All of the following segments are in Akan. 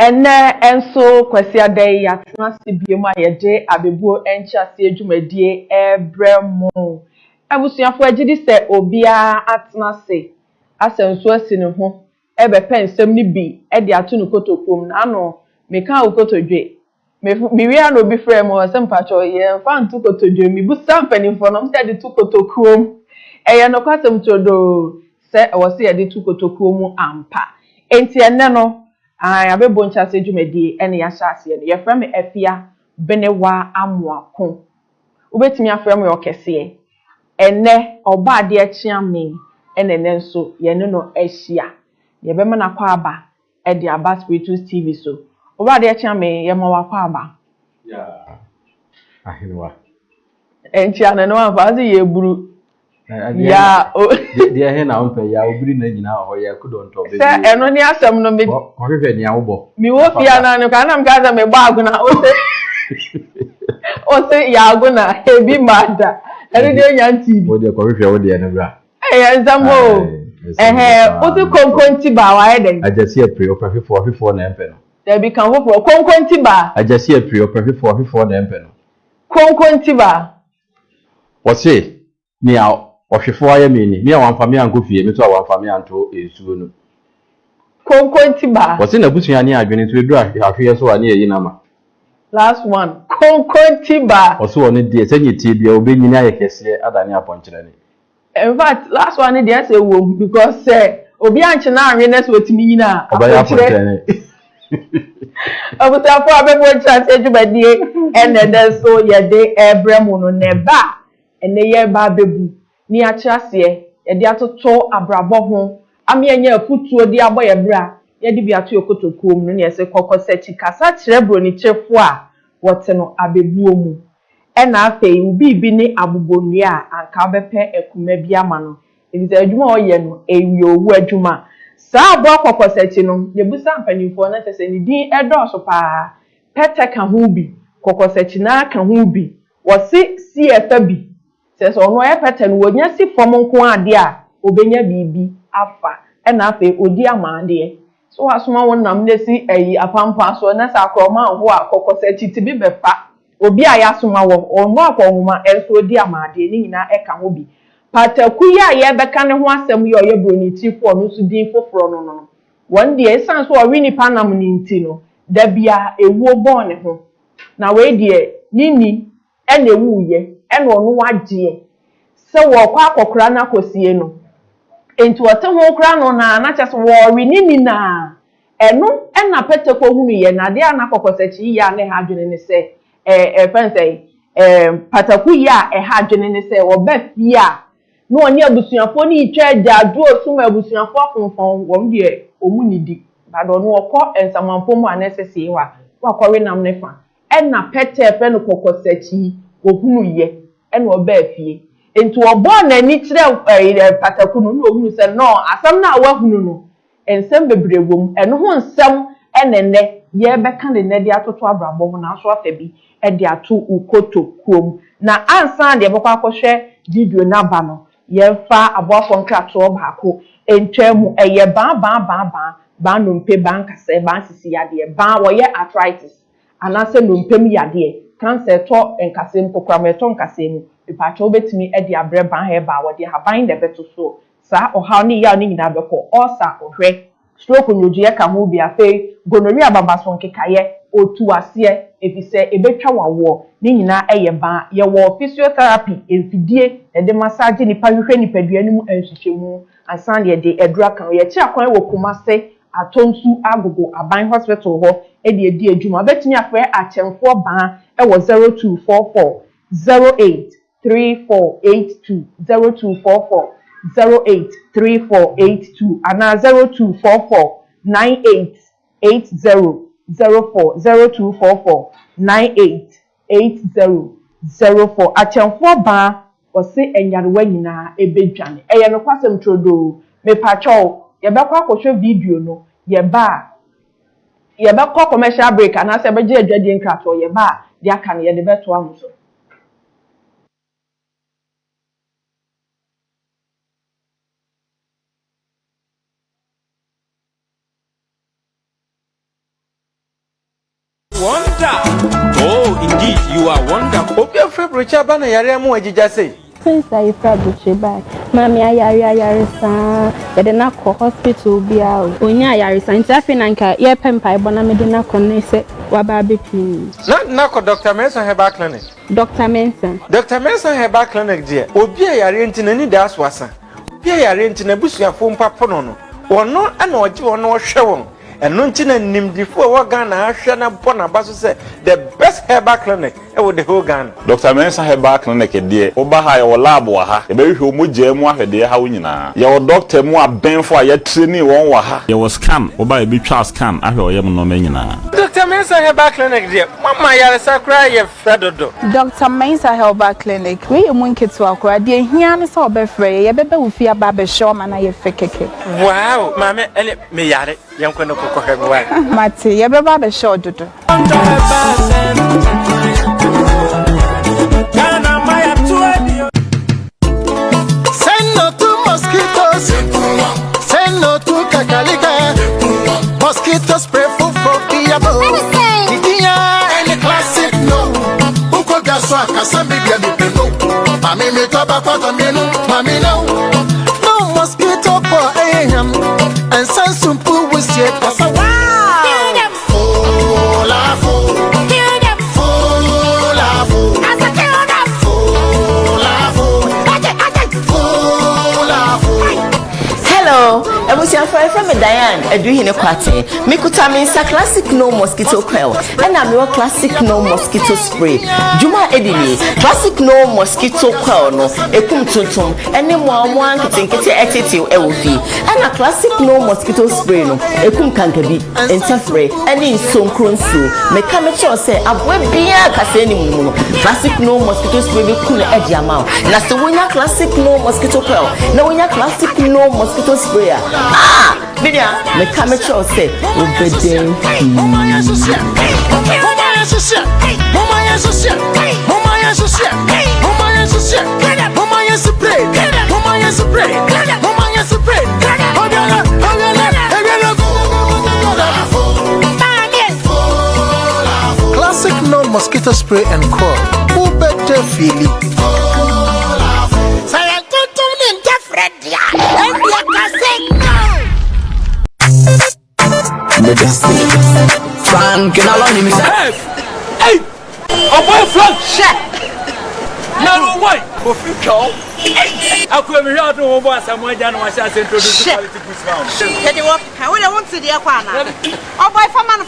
ene enso kwasi adai yatena se biemu ayeje abebuo enchiase adwumadie ebremo abusuafo agidi se obia atena se asenso asi ne ho ebepe nsem ni bi de ato ne kotokom na ano meka ukotodwe me wia no bi frem o se mpacho ye fa ntu kotodwe mi bu sampanifo no mse de tu kotokom eye no kwasem todo se wo se ye de tu kotokom ampa enti enne no abebo nchase dwumadi ene ya hyase ne yefra me afia benewa amoako ubetimi afra me okese enne oba de achiame ene nenso ye ne no ahia ye be mana kwa aba e de aba spiritual TV so oba de achiame ye ma wa kwa aba ahinwa enti ana no afazi ye buru ya de he na ompe ya obiri na nyina ho ya kudonto be se eno ni asem no me ko hwehwe ni awbo mi wo fia na no kana m kaza me gba na ose ya aguna ebi mada eri de nya TV wo de ko hwehwe wo de na bra nzambo otu konkonti ba wa eden ajasi apri opafifo na empe no there be kan fofo konkonti ba ajasi apri opafifo na empe no konkonti ba wo se ni a ohwefo aye mi a wanfame ankofie mi to a wanfame anto esuo no konkonti ba wo se na busua ni adwene to edu ahwe so wa ne yi na ma last one konkonti ba wo se woni de senyi tie bia obenyini aye kese adane aponkyere ni in fact last one dey say wo because obi anche na anwe na so otimi nyina aponkyere abuta fo abebo chance adwumadie ene de so ye de ebremu no neba ene ye ba bebu ni achiase ye de atoto abrabo ho ame anya afutuo de abo ye bra ye de bi ato yokotokuom no ne se kokoseti kasa kire bro ni chefo a wote no abebuo mu ena afei ubi bi ni abubonua anka bepe ekuma bi ama no ebiza adwuma oye no ewi owu adwuma saa abo kokoseti no ye busa mpanifo na tese ni din edoso pa pete ka ho bi kokoseti na ka ho bi wosi CFA bi sese ono e pete no wonya si fom nko ade a obenya bibi afa ena afei odi ama ade so asoma wonnam na si ayi apampa so na sa kroma ho a kokoseti tibi befa obi a yasoma wo ono akwonwuma enso odi amade ni nyina eka ho bi pataku ya ye beka ne ho asem ye oye broni tifo no so din foforo no won de esan so ori ni panam ni nti no da bia ewuo bon ne ho na we de nini ene wuye ene ono wagye se wo kwa akokora na kosie no enti wote ho kra no na kyese wo ori nini na eno ena peteko hunu ye na de ana kokosachi ya ne ha adwene ne se fancy pataku ya ha adwene ne se wo ba fie a no oni abusuafo ni itwa adado osuma abusuafo afonfon wom de omunidi bado no okọ ensamanfo mu anesese wa wakọre nam ne fa ena pete fe no kokosachi ohunu ye ena oba fie enti obo na ni kire pataku no no ohunu se no asam na wahunu no ensem bebrewom eno ho nsem enene ye beka ne ne de atoto abrabo ho na so afa bi e de ato ukoto kuom na ansan de bekwa akohwe video na ba no ye fa aboafo nkrato baako entwam eye ba no mpe bankase ba sisi yade ba wo ye arthritis anase no mpem yade cancer to enkase mpokrameto nkase mu ipacho betimi e de abre ban he ba wo de haban de beto so sa oha ni ya ni nyina beko osa ohwe stroke nyoje ka ho bi afi gonorrhea babaso nkekaye otu ase efise ebetwa wawo ni nyina eye ba ye wo physiotherapy enfidie de massage ni pahwehwe ni padua ni mu anhwehwemu ansan de edura kan ye chi akwan wo kumase atonsu agogo aban hospital ho e de edi adwuma betimi afre achemfo ban e wo 0244 083482 0244 083482 ana 0244 988004 0244 988004 achemfo ba wose enyarewa nyina ebedwane eye no kwasem trodo me pacho ye bekwa akohwe video no ye bekwa commercial break ana se beje adwade nkrato ye ba de aka ne ye de beto amuso Oh, indeed, you are wonderful. Obi afre brocha ba na yare mu agija sei. Since I brocha back, mami ayare sa, yede na ko hospital bia o. Onya ayare sa nti afi na nka ye pempa ebo na mede na ko ne se wa ba betu. Na ko Dr. Menson Herbal Clinic. Dr. Menson Herbal Clinic die. Obi ayare nti na ni da aswasa. Obi ayare nti na busuafo mpapo no. Wono ana oje wono hwe won. Eno nti na nimdifo wa Ghana ahwe na bona baso se the best herbal clinic with the whole Ghana. Dr. Mensa Herbal Clinic die oba ha ye lab wa ha e be hwe omugye mu ahwede ha wo nyina ye doctor mu abenfo a ye training won wa ha ye scan oba e bi twa scan ahwe oyem no ma nyina. Dr. Mensa Herbal Clinic die mama yare sakra ye fredodo. Dr. Mensa Herbal Clinic we mu nketu akora die hia ne so obefre ye bebe wo fi aba be show ma na ye fekeke. Wow, mama ele me yare yanko no kokko hebuwa. Mate ye beba be show dodo. Send no to mosquitoes, send no to kakalika, mosquito spray for diabo. Any classic no, uko gaswa kasambi biya no. Mami me toba pata menu, mami no mosquito for aham, and send some poo with yet pasa. Hello, ebusia from Diane, Eduhine Kwate. Mikuta Mensa Classic No Mosquito Coil, and I'm your Classic No Mosquito Spray. Juma Edini, Classic No Mosquito Coil, no, Ekum Tutum, and then one think it's a LV, and a Classic No Mosquito Spray, no, Ekum Kankabi, and Safre, and in Sonkron Su. Mekamacho say, a web beer Cassani, Classic No Mosquito Spray, we couldn't edge your mouth. That's the winner Classic No Mosquito Coil. Now, when your Classic No Mosquito sprayer. Bidia, me come to say, obedient. Classic No Mosquito Spray and Coil. Who better feel it? Frank, and along him, hey, oh boy, Frank, shit. No way, for future. I could be out of one somewhere down my chance and introduce quality goods now. I want to the Aquana. Oh, boy, Famano.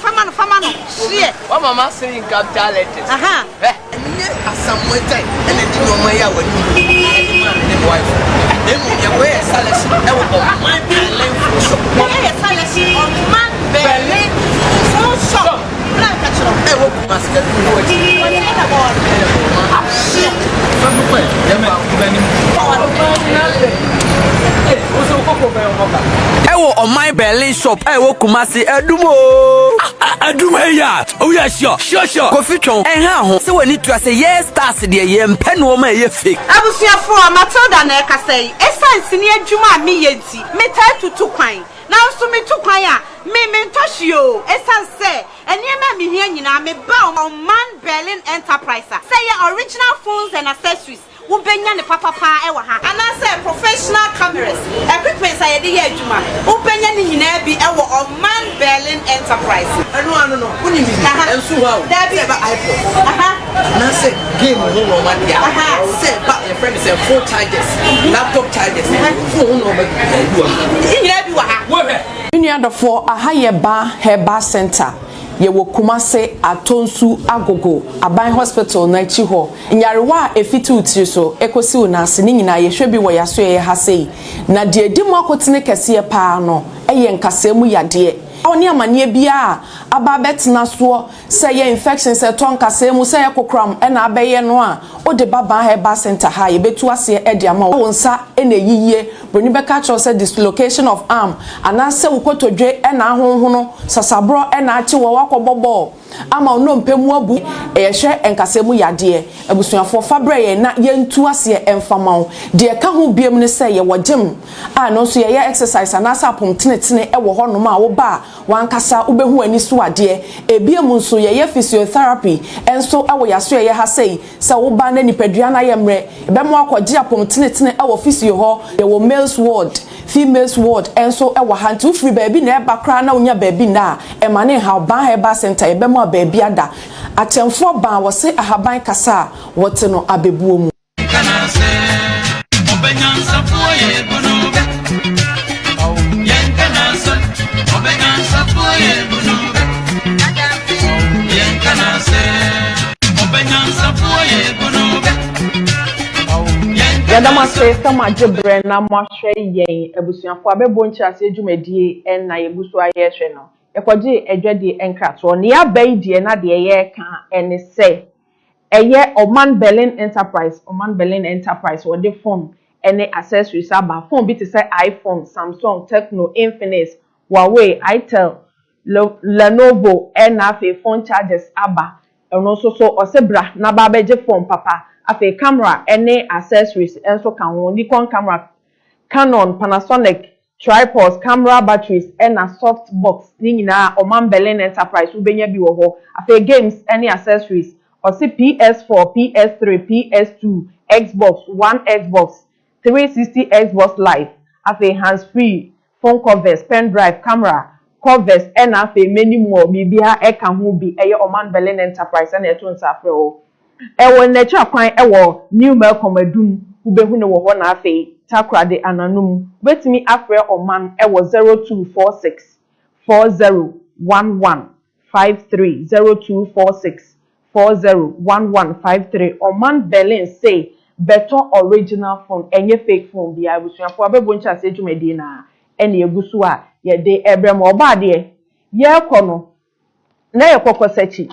See it. Oh, Mamma saying capital letters. Aha. Some way time, and then you know my hour with the wife. Then we wear Salas. My Berlin. Salas on man Berlin. So shop. I will must get on my Berlin shop, I will Kumasi Adumo. Oh, yeah, sure. Coffee chon, and how? So we need to say yes, that's the yam pen woman, you fake. I was here for Matilda Neka say, a science near Juma me yeti, me tie to 2 pine. Now, so me 2 pine, me touch you, as I say, and you me here, you know, me bound on Man Berlin Enterprise. Say your original phones and accessories. Who benya ne papa ewa ha and I say professional cameras equipment I dey here Juma who benya ne nyina bi ewo on Man Berlin Enterprise no woni mi enso wa o da bi ba iPod na say game no no ma dia say ba your friend say phone chargers laptop chargers phone no ma dia nyina bi wa ha wo be Nuadofo ahaye ba Herbal Center ye wo Kumase Atonsu Agogo Aban Hospital na chi ho nyarewa efiti utiri so ekosi unase ni nyina ye hwe bi wo yaso ye ha sei na de edimu akotene kese pa no eye nkasemu yade oni amane bia aba betena so say ye infection say ton kasemu say kokram e na abeye no a ode baba Herbal Center ha ye betu ase e de ama wo nsa e na yiye broni beka cho say dislocation of arm anase ukotodwe e na ahonho no sasabro e na achi wo wakobobo ama ono mpemu abu e hwe enkasemu yade abusuafo fabre ye na ye ntu ase emfama de ka ho biem ne say ye wogem a no so ye exercise anase apom tenetene e wo ho no ma wo ba wankasa ubehu ani so ade ebi emu nso ye physiotherapy enso ewo yaso ye ha sei se wo ba na nipadua na ye mre ebe mo akogye apom tenetene ewo physio ho ye wo males ward females ward enso ewo ha ntu free baby na eba kra na onya baby na e mane ha ban heba center ebe mo baby ada atemfo ban wo se ahaban kasa wote no abebuo mu Yadama say sama jebre na mohwe yen abusuafo abebo nchiase dwumadie en na yebusu ayehwe no ekwaje edwade enkrato ne abai die na de ye ka ene say eye Oman Berlin Enterprise or the phone any accessories aba phone bi te say iPhone, Samsung, Tecno, Infinix, Huawei, Itel, Lenovo and afi phone chargers aba and also so osebra na ba beje phone papa afi camera any accessories enso kan won Nikon camera, Canon, Panasonic, tripods, camera batteries and a soft box ni nyina Oman Berlin Enterprise ubenya bi wo ho afi games any accessories or see PS4, PS3, PS2, Xbox One, Xbox 360, Xbox Live, afi hands-free, phone covers, pen drive, camera, covers, and afi many more. Bibia eka hu bi eye Oman Berlin Enterprise and eto nsafre o. Ewo nature kwan ewo new Malcolm Adum ubehu ne wo ho na afi takra de ananum. Betimi afre Oman ewo 0246 401153 0246 401153 Oman Berlin say better original phone enye fake phone bia abusuafo abebo ncha se dwumadi na ene egusu a ye de ebrem oba de ye kono na ye kokosachi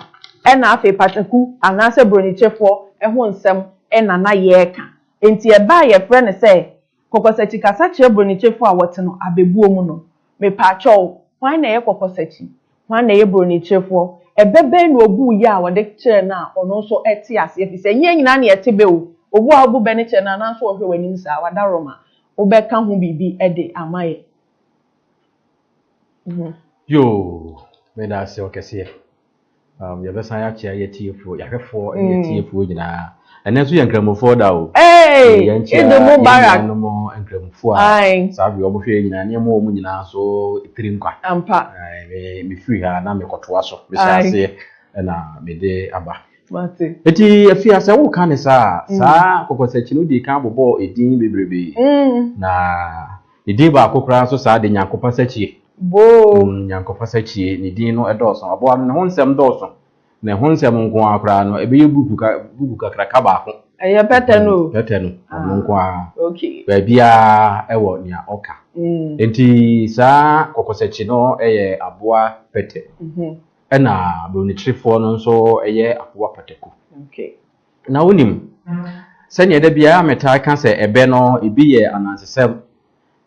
ena afi pataku anase bronichefo eho nsem ena na ye ka enti e ba ye frɛ ne say kokosachi kasa che bronichefo a wote no abebuo mu no me pa cho wan na ye kokosachi wan na ye bronichefo ebebe no ogu ya wode kire na ono so eti ase efise nye nyina na etebe o ogu abu be ne kire na na so ohwe wani nsa wada roma obeka hu bibi ede amaye yo me da se okese ya besan ya chia ye tiefo ya hwefo ye tiefo nyina ene so ye nkramofo da o edo mubarak no mo nkramofo a sabi obo hwe nyina ne mo nyina so itiri nkwa ampa me free ha na me kotoa so me sase na me de aba mate eti afia se wo kan sa kokosachi no di kan bobo edin bebrebe na edin ba akokra so sa de nyakopa sachi bo nyakopa sachi ni din no edoso abo no ho nsem doso na ho nsem nko akra no ebe ye buku kakra ka ba ho eye petenu nko a okay ba bia ewo nia oka enti sa kokosachi no eye aboa pete ena bronichifo no nso eye aboa pateku okay na wonim senya da bia meta ka se ebe no ebi ye anansesem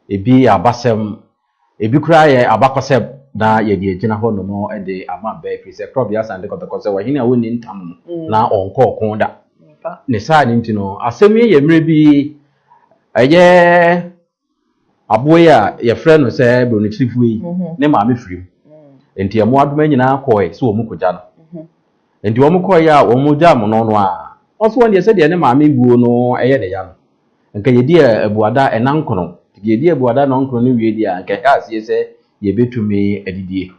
ebi abasem ebi kura ye abakosem na ye die gina ho no mo ede ama ba fi se crop ya sande kotokose wa hini awoni ntam na onko okon da ne sa ni ntino asem ye mre bi eye aboya ye frɛ no se bronichifo yi ne ma me firim enti amo adoma nyina koe so omu koja no enti omu koe ya omu jam no no a oso won de se de ne maame guo no eye ne ya no nka yedi abuada enankono yedi abuada no nkono ne wie dia nka ka sie se ye betumi adidie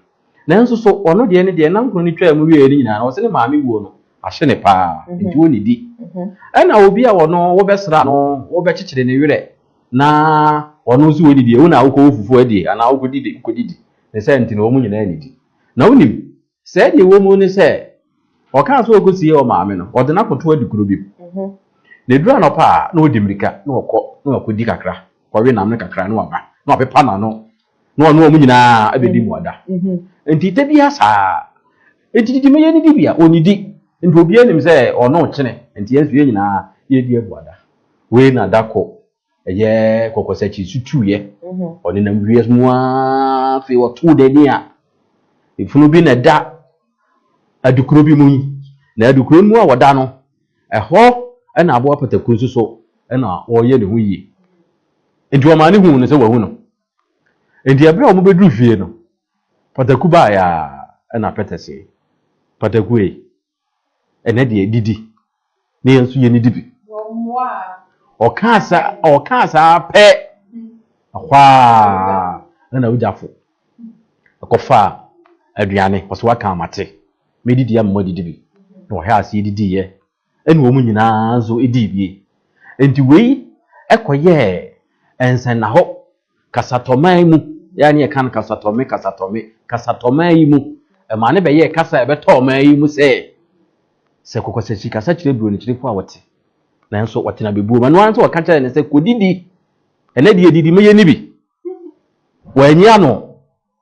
nanso so ono de ne de enankono ne twa mu wie ni nyina no se ne maame guo no ahye ne pa enti woni di ana obi a wono wo besra no wo bekyekere ne were na ono so woni die wo na wo ko fufu adie ana wo ko didi ne se ntino wo mu nyina anidi na wonim se de wo mu ne se o kan so ogosi o maame no o de na koto adukuro bi ne dura no pa na odimirika na okodi kakra kwawe nam ne kakra na waba na opepa na no na ono mu nyina abedi mu ada enti te bia sa enti di me ye ni di bia onidi enti obi anim se ono kyene enti yesu ye nyina ye di abuada we na dako eye kokosachi sutuye oni na mwies mua fe wotu de ni a ifunu bi na da adukuro bi mu na adukuro mu a woda no eho na abo patakun so na oye ne hu yi enti o ma ne hu ne se wa hu no enti abira o mo bedru fie no pataku ba ya na petese patakue ene de didi ne yensu ye ni dibi okasa pe kwa na ujafo akofa aduane waso aka amate medidi ya mmodi dibi no ha ase didi ye ene wo mu nyina zo edibie enti wei ekoye ensen na ho kasatoman mu yani e kan kasatoman yi mu e ma ne be ye kasa e be to man yi mu se kokoseki kasa kire bro ni kire fo awote na enso wote na bebu ma no anso waka kire ne se kodidi ene de didi me ye ni bi wanya no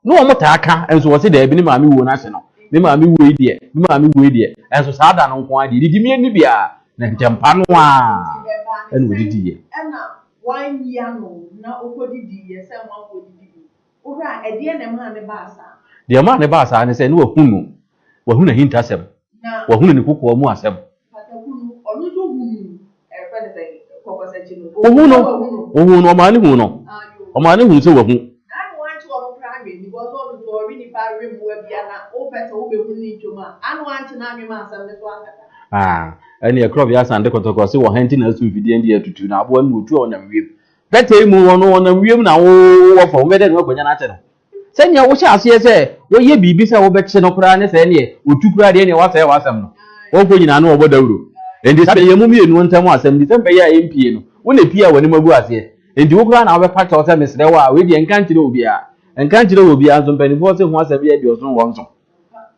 wo mota aka enso wo se da bi ni ma mi wo na se no mi ma mi wo die enso saa da no nko ade didi me ni bi a na ntempa no a ene wo didi ye one year no na okodidi ye se mo okodidi ora e de na ma ne ba asa de ma ne ba asa ne se ne wa hunu hinta sem wa hunu ni kokko mu asem patakunu onu to hunu e fa ne se kokoseki no hunu o ma ne hunu se wa hu na wan ti onu prawe ni bo so do ori ni ba re mu bia na o pete o be hunu ni joma anu wan ti na anwe ma asem ne so akata ene e crop ya sande kotoko se wo henti na su vidie ndi atutu na abo anu otu onam wiem pete mu wono onam wiem na wo fo ngede no gonya na ate no se nya wo sha ase se wo ye bibi se wo be che no kura ne se ne otu kura de ne wa se wasam no wo ko nyina no obo dawuro endi se ye mu mienu ntam asam di se be ya MP no wo na pia wani magu ase endi wo kura na wo be pa cho se mesre wa we de enkan kire obi a nso mpanifo se ho asam ye di osun wo nso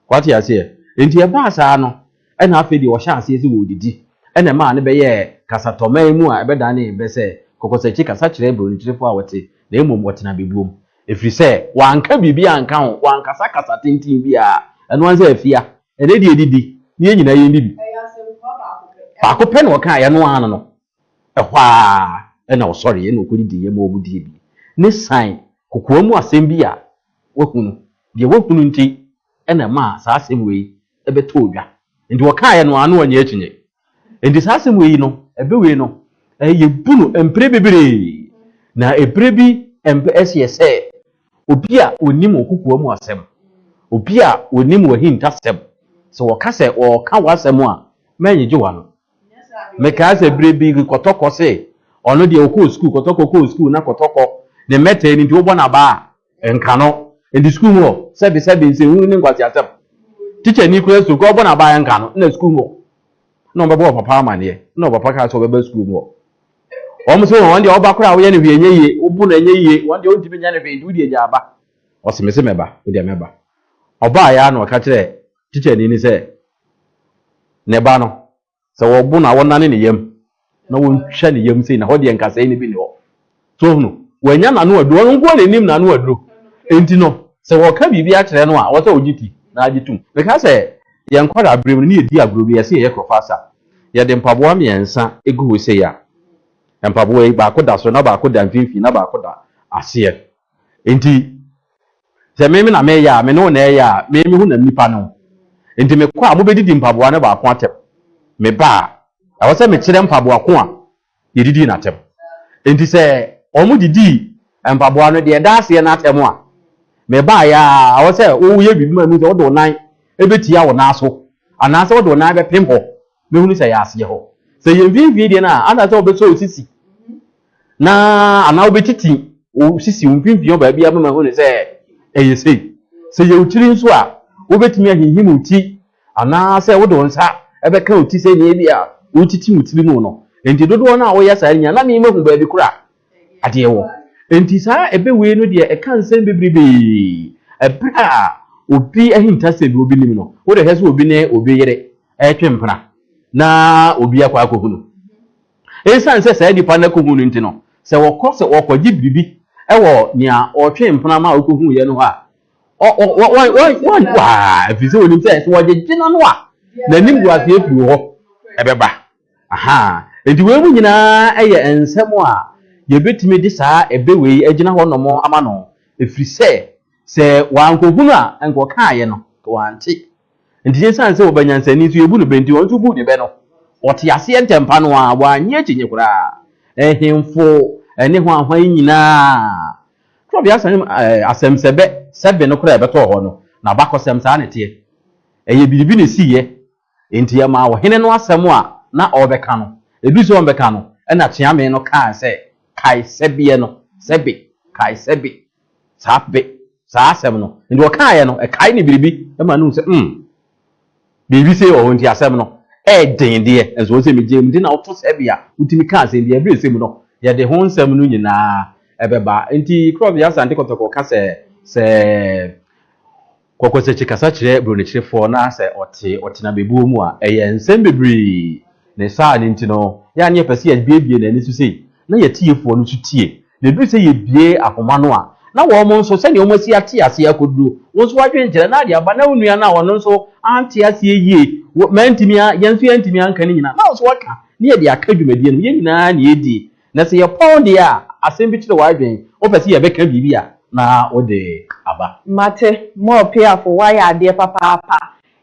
kwati ase endi e ba asa no ena afi di wo sha ase esi wo didi ena ma ne be ye kasatoman mu a ebeda ne be se kokoseki kasa kire bro ni kirefo a wote na emom wote na bebuom efiri se wanka bibi anka ho wanka kasa tintin bi a eno anse afia ene de didi ne nyina ye ndibi ba ko pe no ka ye no an no ehwa ena wo sorry ena okodidi ye ma obudi bi ne sign kokoa mu asem bi a wohunu de wohunu nti ena ma sa asem we ebeto odwa ndi wo ka ye no anu anya achinye ndi sa asem we no ebe we no ye bunu empre bebere na ebre bi MPSS obi a onim okukuo mu asem obi a onim wahinta asem so woka se o ka wasem a manyi jiwa no me ka se ebre bi kotoko se ono de okọ school kotoko school na kotoko ne meta ni nti obo na ba enka no ndi school mo sebi nse hu ni ngwati asem teacher ni kura so ko obo na ba enka no na school mo no bebo papa amane no papa ka so bebo school mo o mo so won de oba kura wo ye ne hwe enye ye obu na enye ye won de ontimi nya ne hwe ndi udi aba o se mese meba udi meba oba ya na ka kire teacher ni se ne ba no se wo bu na won na ne yam na won hwa ne yam sei na ho de nkasa ni bi ne ho so hunu wanya na no adu won go ne nim na no adu enti no se wo ka bibi a kire no a wo se ogiti na agitum me ka se ye nkwara abrem ni edi agro bi ye se ye krofasa ye de mpaboa miensa egu ho se ya mpaboa ba koda so na ba koda mfimfi na ba koda ase enti se me na me ya me no na ya me hu na nipa no enti me kwa mo bedidi mpaboa na ba ko atem me ba a wo se me kire mpaboa ko a ye didi na atem enti se o mu didi mpaboa no de da ase na atem a me ba ya a wo se o ye bibi ma mu se o do nan ebetia wo na so anase wo do nan be pempo me hu ni se ya ase ho se ye mfimfi de na ana se obeso osisi na ana obetiti osisi mfimfi o ba bia ma hu ni se eyesei se ye utiri nso a obetimi ahihim uti ana se wo do nsa ebe ka uti se ne bia utiti mutiri mu no enti dodo na wo ya sa nya na me hu ba bi kura ade wo enti sa ebe we no de e kan nsem bebribe ebra obi ahinta se bi obi nim no wo de hese obi ne obi yere twempra na obi akwa akohunu ensan se sa dipa na kohunu nti no se wo kwaji bibi ewo nia o twempra ma akohunu ye no ha wa afise onim se wo gina no a na nim gu ase efiri ho ebeba aha enti we mu nyina eye ensem a ye betimi di saa ebe we agina ho no mo ama no efiri se wa akohunu a enko kaaye no wa anti enti ensan se wo banyansani so yebu no benti won so bu de be no ote ase ntempa no a wa anye chinye kura ehemfo ene ho ahwan nyina so bia san asemsebe sebe no kura ebe to ho no na bakosem saa ne te eye biribi ne siye enti ya ma wo hene no asem a na obeka no ebi so obeka no na teame no kan se kai sebie no sebi kai sebi sabe saa asem no enti wo kan ye no e kai ne biribi e ma no se biribi se o nti asem no den de enso wo se me je mti na wo to sebia utimi kan se de e bre se mu no ye de ho nsem no nyina ebeba enti crop ya sante kotoko ka se kokose chikasa chire bro ne chirefo na se oti na bebuo mu a eye nsem bebri ne saa ni ntino ya ne pese ya biebie na ni so sei na ye tiefo no so tie na bi se ye bie ahoma no a na wo mo nso se ne o masi ate ase akodu wo so wadwe nkyere na de aba na onua na wo nso ante ase yie mantimia yenso yantimia anka ni nyina na wo so waka ne ye de aka dwumadie no ye nyina na ye di na se ye pound ya asem bi chire wadwen o pese ye beka bibi a na ode aba mate more pay for why are there papa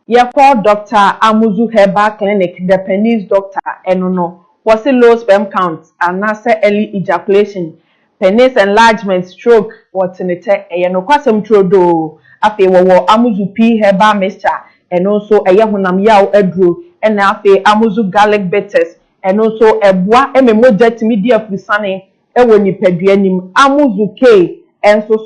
ye call Dr. Amuzu Herbal Clinic the penis doctor enono was a low sperm count and nasa early ejaculation penis enlargement stroke what in it e no kwasem trodo afi wo Amuzu P Herbal mixture and also e honam yaw adro and afi Amuzu garlic bitters and also eboa ememogya timi dia fusane e wo nipadua nim Amuzu K and so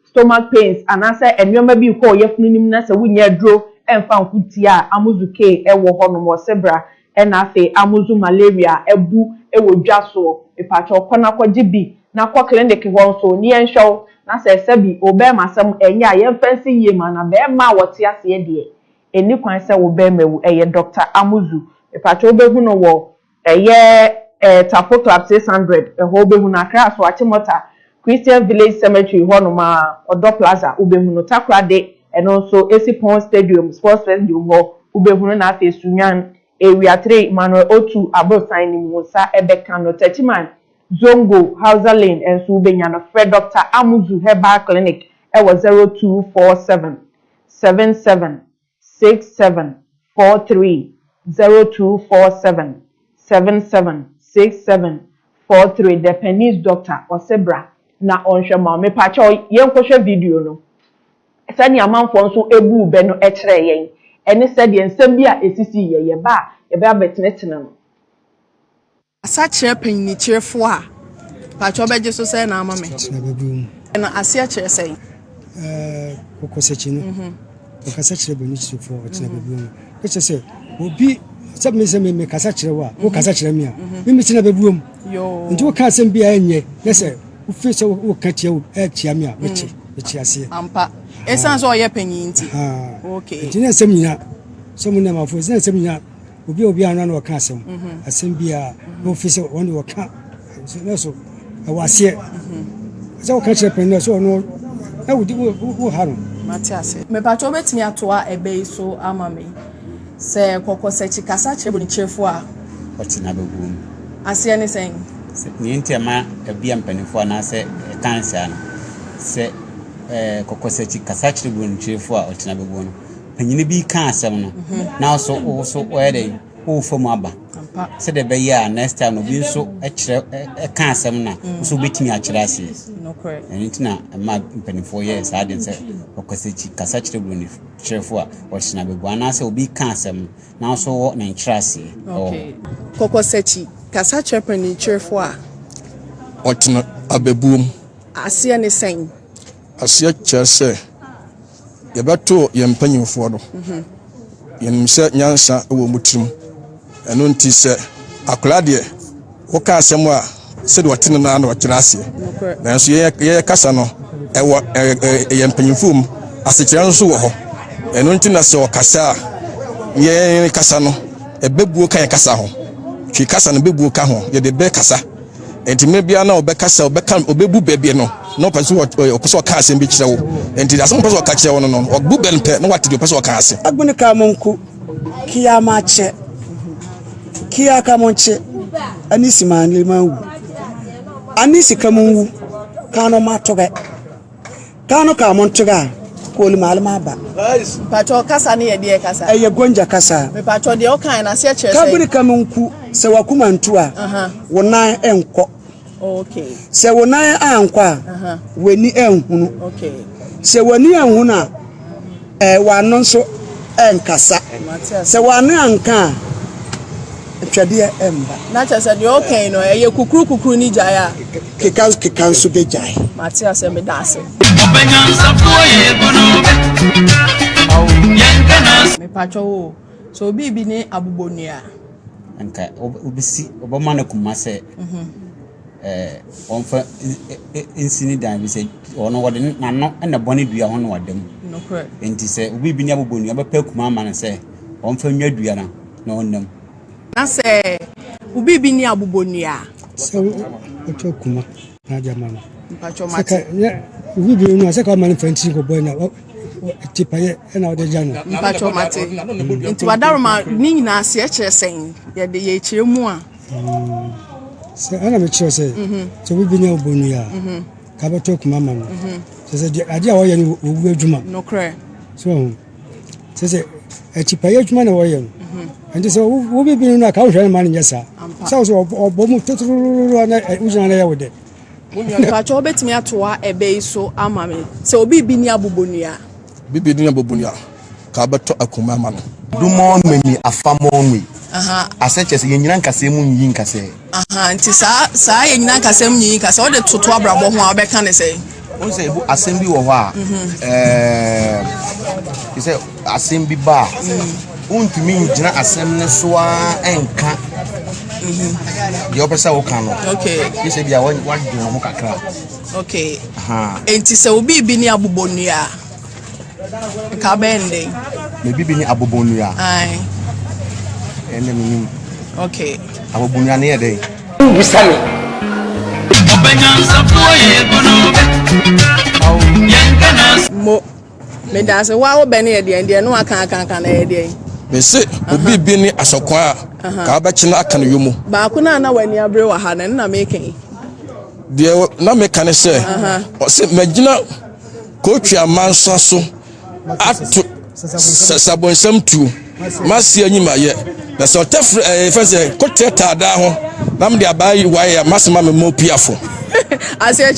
stomach pains and answer and you may be called Yefnunim Nasa Winya Dro and found Kutia, Amuzu K, Ewo Honomo Sebra, and Afe, Amuzu Malaria, Ebu, Ewo Jaso, a patch of Konako Jibi, Nakwa Clinic also near show, Nasa Sebi, Obema some enya yen fancy yeman, a bear ma what ya see dear. A new cancer will bear me a Dr. Amuzu, a patch of Behuno war, a year Tapo Club 600, a whole Behuna class watching Christian Village Cemetery Honoma Odo Plaza Ubehuno Takra de and also AC Pond Stadium Sports Stadium Ubehuno na face Sunyan Area 3 Manuel O2 Abo signing Musa Ebekano Techiman Zongo Hauser Lane and Subenyano Fred Dr. Amuzu Herbal Clinic Ewa 0247 77 67 43 0247 77 67 43 the penis doctor Osebra na onhwema me pacho yenkohwe video no sani amanfo nso ebu be no ekere yen ene sade ensem bi a esisi ye ba ye ba betenetene no asa kire panyi kirefo a pacho beje so say na amame na asia kire say kokosechi no kokasa kire bani kirefo otina bebu no say obi sab me say me kasa kire wa wo kasa kire me a me tina bebu yo nti wo ka asem bi a enye na say wo fese wo katia wo atia me a mechi ase ampa esan so ye panyi nti okay nti na asem nyina so mu na mafo na asem nyina obi anu na wo ka asem asem bi a wo fese wo ne wo ka na so wa ase so wo ka kire panyi so no e wo di wo haro matiase me pacho betimi atoa ebe so amame se kokosechi kasa kire boni chefo a otina bebu ase ne sen ni ntema ebia mpanifo na se cancer no se kokosechi kasa kire boni chefo a otina bebu no panyine bi ka asem no na so oyede wo fomu aba se de be ya next time no bi so kire ka asem na so betimi a kire ase no correct entina ma mpanifo ye sa de se kokosechi kasa kire boni chefo a otina bebu na se obi ka asem na so wo na kire ase okay kokosechi kasa kire pani chefo a otina abebuom ase ne sen ase kire se yebeto yempanyimfo do yenimse nyansa wo mutirim eno nti se akola de wo ka asem a se de wotene na na wokira ase na so ye kasa no ewo yempanyimfo mu ase kire nso wo ho eno nti na se okasa ye kasa no ebebuo kan kasa ho twi kasa no bebuo ka ho ye de be kasa enti me bia na obekasa obebu bebie no no person okoso ka asem bi kire wo enti asem person ka kire wo no ogbu belpe no wate de person ka ase agbuni ka monku kiya mache kiya ka monche anisi manle manwu anisi ka monwu kano matoge kano ka montoga ko li malama ba pacho kasa ne ye de kasa eye gonja kasa me pacho de o kan na se kire say agbuni ka monku se wakuma ntua wonan enko okay se wonan anko a weni enhunu okay se woni enhunu a wano nso enkasa se wano anka twade emba na chese de okay no eye kukuru ni jaya keka nso be jai Matias me dase me pacho so obi bi ni abubonua anka obisi obama na kuma se onfa insini dan bi se ono wode nano na bone dua ho no wadam no correct enti se obi bi ni abubonua be pa kuma ma na se onfa nwa dua na onam na se obi bi ni abubonua so oto kuma na jamana pacho mate obi bi no se ka man fanti ko boy na tipaye na ode jano pacho mate enti wadaroma ni nyina ase e kire sen ye kire mu a se ana me kire se so obi bi ni abubonua ka ba to kuma ma no se ade a wo ye ni ogu adwuma no correct so se tipaye adwuma na wo ye and so we be no ka hwe man nyesa so obomu totoro na ujana na yewode pacho obetimi atoa ebe so amame se obi bi ni abubonua bibi ni abubonua ka bato akoma ma no dumo meni afamoni aseche se yenyina nkase mu nyi nkase nti sa yenyina nkase mu nyi nkase o de toto abrabo ho a obeka ne se onse bu asembi wo ho a ise asembi ba untumi njina asem ne so a enka yo pesa wo kan no okay ise bia wa dwo mo kakra okay enti se obi bi ni abubonua ka bende me bibi ni abubonua ai ene minim okay abubonua ne yede bisame obenyansa boye bono yenkanas mo me dance wa wo bene yede no aka na yede me se obi bi ni asokwa ka ba kina aka no yomu ba ku na wani abre wa ha na meken de na meka ne se o se magina ko twa mansa so atu sabonsam tu masi anyima ye na so tefre fese ko teta da ho nam de abai waye masema me mo piafo ase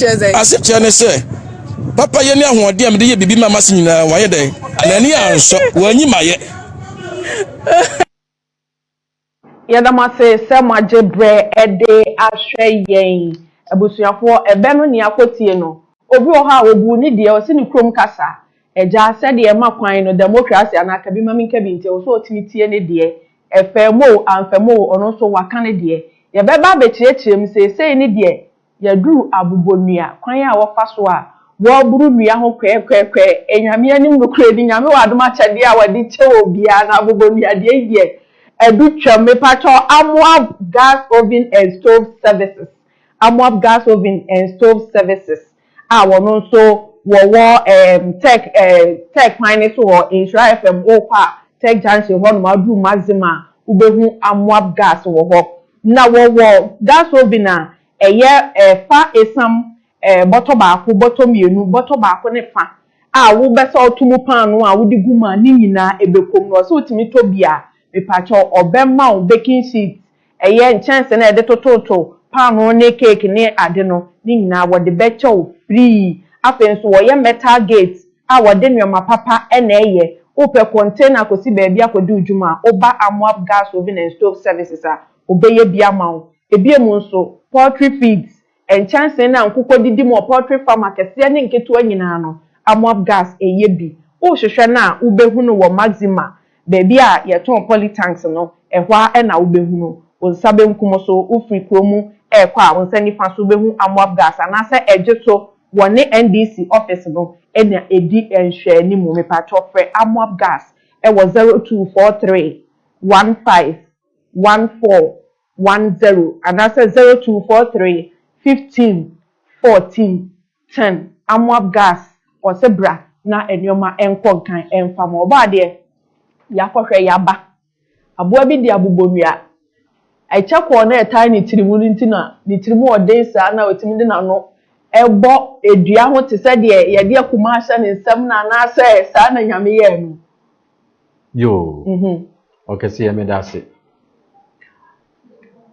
che ne se papa ye ni ahode am de ye bibi mama se nyina waye den anani anso wanyima ye Yadamase semaje bre ede ahwe yen abusuafo ebe no ni akotie no obi oha obu ni de o se ni krom kasa eja se de ma kwan no democracy anaka bi mami nka bi nte o so otimitie ne de efemo anfemo ono so waka ne de ye beba be chiechirem se ni de ya duru abubonua kwan a wo fa so a wo buru nua ho kwekwe enyame anim no kure di nyame wa adoma chade a wadi chewo bia na abubonua de Educha mepacho Amoab gas oven and stove services. Amoab gas oven and stove services. Wono so wo tech finance or Insura FM opa tech junction ho no adu maxima ubehu Amoab gas wo ho. Na wo gas oven a eye fa esam bottle baako bottle mienu bottle baako ne fa. Wo besa otumu pan no a wo di guma ni nyina ebekom no so otimi to bia mepacho obemma baking sheet eye chance na ede tototo pano ne cake ne ade no ni nyina wo de becho free afenso wo ye metal gate a wo de nwa papa na eye ope container kosi baabi akodi udwuma oba Amoab gas oven and stove services a obeye bia mawo ebiemu nso poultry feeds and chance na nkukọ didi mo poultry farm kese ne nketo anyina no Amoab gas eye bi o hwehwe na ubehu no wo maxima baby a yeton polytanks no ehwa na ubehu no nsabe nkumo so ufri kromu ekwa wonsani fa so ubehu Amoab gas anase ejeso wone NDC office no ena edi enhwe ni mu mepacho frɛ Amoab gas ewo 0243 15 1410 anase 0243 15 14 10 Amoab gas osebra na enyoma enkonkan enfama oba de yakohwe yaba aboa bi di abubonua aichakwo na etai ni tirimu ntina ni tirimu odensa na otimi de na no ebo edua ho te se de ye de akuma ahya ne nsam na na se sa na nyame ye no yo okay see me dase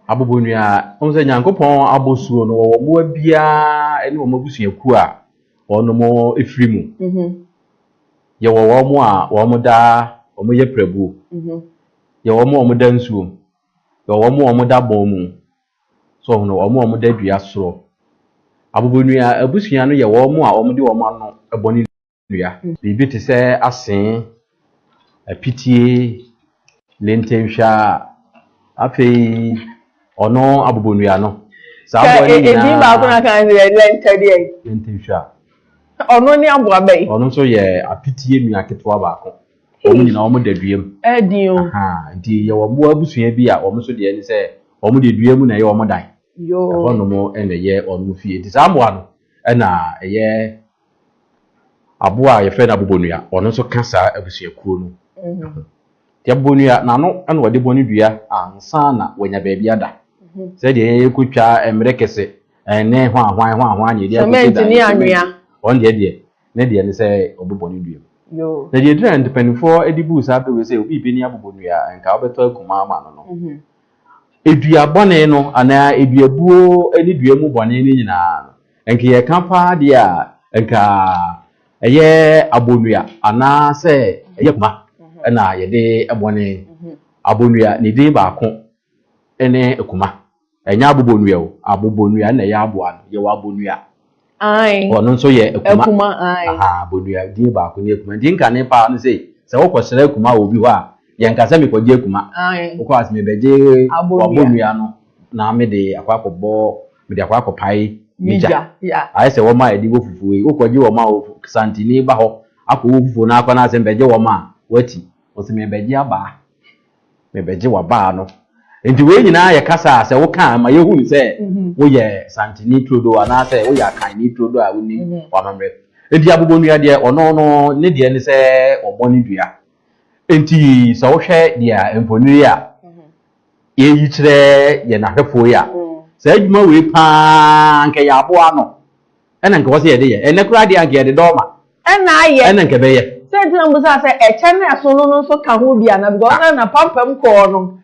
abubonua onse nyankopon abosuo no wo mo bia ene wo mabusuaku a ono mo efirimu ye wo mo a wo mo da wo mo ye prebu ye wo mo da nsuom ye wo mo da bom mu so no wo mo da dua soro abobonua abusua no ye wo mo a wo mo de wo mo ano eboni dua bibi te se asen apitie lentenhwa afei ono abobonua no sa ebi ba ko na kan lentenhwa ono ni abo abai ono so ye apitie nua ketwa ba ko omu nyina omu da duam edin o nti ye wo mo abusua bi a omu so de ni se omu de duam na ye omu dan yo ono mo ene ye ono fie nti sa mo ano na ye abo a ye fe na abobonua ono so kasa abusua kuo no ti abobonua na no ana wode boni dua ansa na wanya ba bia da se de ye kutwa emre kese ene hwan anye de akutida ni anwea on de ne de ne se oboboni dua yo na de trend penifo edibu sa be we se obi bi ni abobonua nka obeto akuma ama no edua bone no ana edua buo eni dua mu bone ni nyina enke ye kampa de a enka eye abonua ana se eye kuma na ye de abone abonua ni din ba ko ene ekuma enya abobonua o abobonua na ye aboa no ye wa abonua ai ono nso ye ekuma ai abonua din ba ko ni ekuma din ka ne pa no se wo kwosere ekuma obi ho a ye nkasa me kwaje ekuma wo kwa asme beje abonua no na me de akwakobo me de akwakopai mija ai se wo ma edi wo fufuwe wo kwaje wo ma santini ba ho akwo fufuo na akwa na se beje wo ma wati wo se me beje aba me beje wa ba no enti we nyina ye kasa se wo kan ma ye hu ni se wo ye santini trodo ana se wo ya kan ni trodo a woni wa mamre enti abobonua de ono no ne de ne se oboni dua enti so wo hwe de a emponi a ye yi kire ye na hwefo ya se adwuma we pa nke ya aboa no ena nke wo se ye de ye ene kura de anke ye de doma ena aye ena nke be ye se tina mbusa se eche na so no so ka ho bia na because na pampam ko no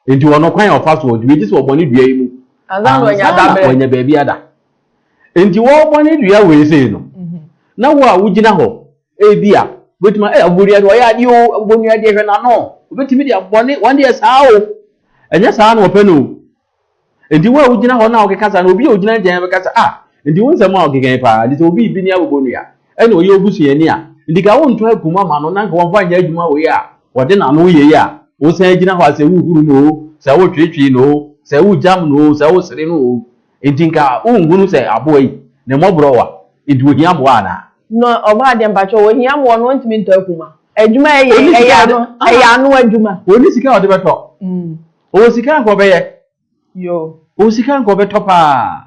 enti wono kwan ofa so odi ji so oboni dua yi mu azan wanya dabe wanya ba bia da enti wo oboni dua we se no na wo a wugina ho e bia wetima aburia do ya di o abonua de hwe na no obetimi de aboni one day saa o enya saa no pe no enti wo a wugina ho na o kekasa na obi a wugina njan be kasa enti wo nsem a o keken pa di so obi bi ni abonua ene oye obusu ani a enti ka wo nto akuma ma no na nka wo fa nya adwuma we a wode na no ye ya wo san gina ho ase wu huru no se wo twetwe no se wo jam no se wo sere no enti nka wo ngunu se abo yi ne mobro wa edu ohia bo ana no oba de mpacho wo hia mo no ntimi nto akuma adwuma eya no adwuma oni sika ode beto o sika nko be ye yo o sika nko beto pa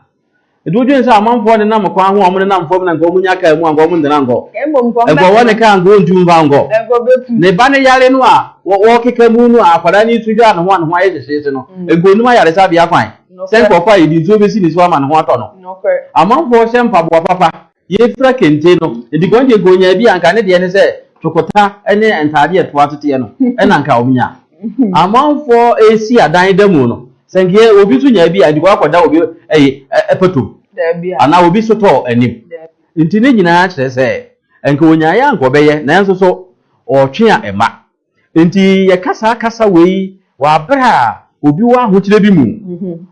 edu dwen se amanfo ne nam kwa ho omne nam fo na nko munya ka mu anko mu ndena nko ego wone ka ngo ndumba nko ne ba ne yare no a wo keka mu no akwara ni tudwa no ho an ho aye sese no ego numa yare sa bia kwan se nko fa yidi nso besi ni so ama no ho ato no amanfo se mpa bo papa ye fra kente no edigonje gonya bi anka ne de ne se chokota ene entade eto atete no ena nka omunya amanfo esi adan damu no senke obi tu nya bi adi kwa kwada obi epetum ana obi soto anim nti ne nyina kire se enka onya ya nko beye na enso so otwe a ema nti ye kasa wei wa bra obi wa hotire bi mu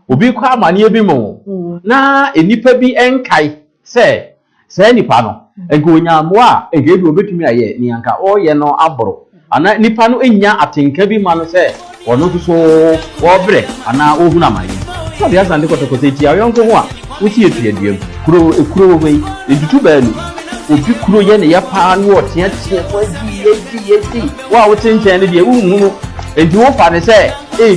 obi kwa amane bi mu na enipa bi enkai se nipa no enka onya mo a enka bi obetumi aye ni anka oye no aboro ana nipa no enya atenka bi ma no se ono so wo bre ana ohun amayi so bia sande kotokote ti ayonko ho a wuti etuaduam kuro wei edutu baanu obi kuro ye ne ya pa no otea mo agi wa wo tenchen ne de ehunu enti wo fa ne se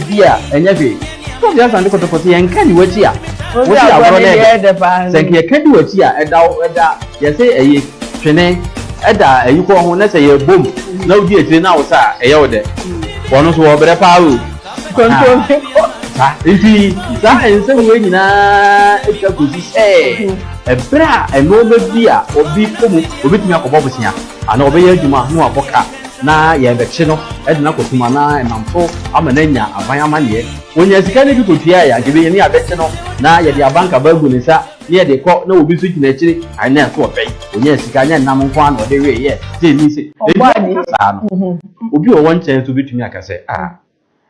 bia enya fe so bia sande kotokote ye nka ni wachi a wo ti abro ne se ke kadi wachi a eda ye se eye twene eda eyi ko ho na se ye bom na odi etire na wo sa eye wo de wono so wo bre pa o kontrol nti za ense we nyina etwa kosi ebra eno be bia obi komu obi tumi akobo bosia ana obe ye adwuma no aboka na ye beche no ede na kotuma na emamfo amananya aban amane wonya sika ne bi kotua ya gebe ye ni abeche no na ye de abanka bagu ne sa near the court, no be switching actually. I never pay. When yes, you can number one or the way, yes. Say, Missy, Obi one chance to be to me, I can say,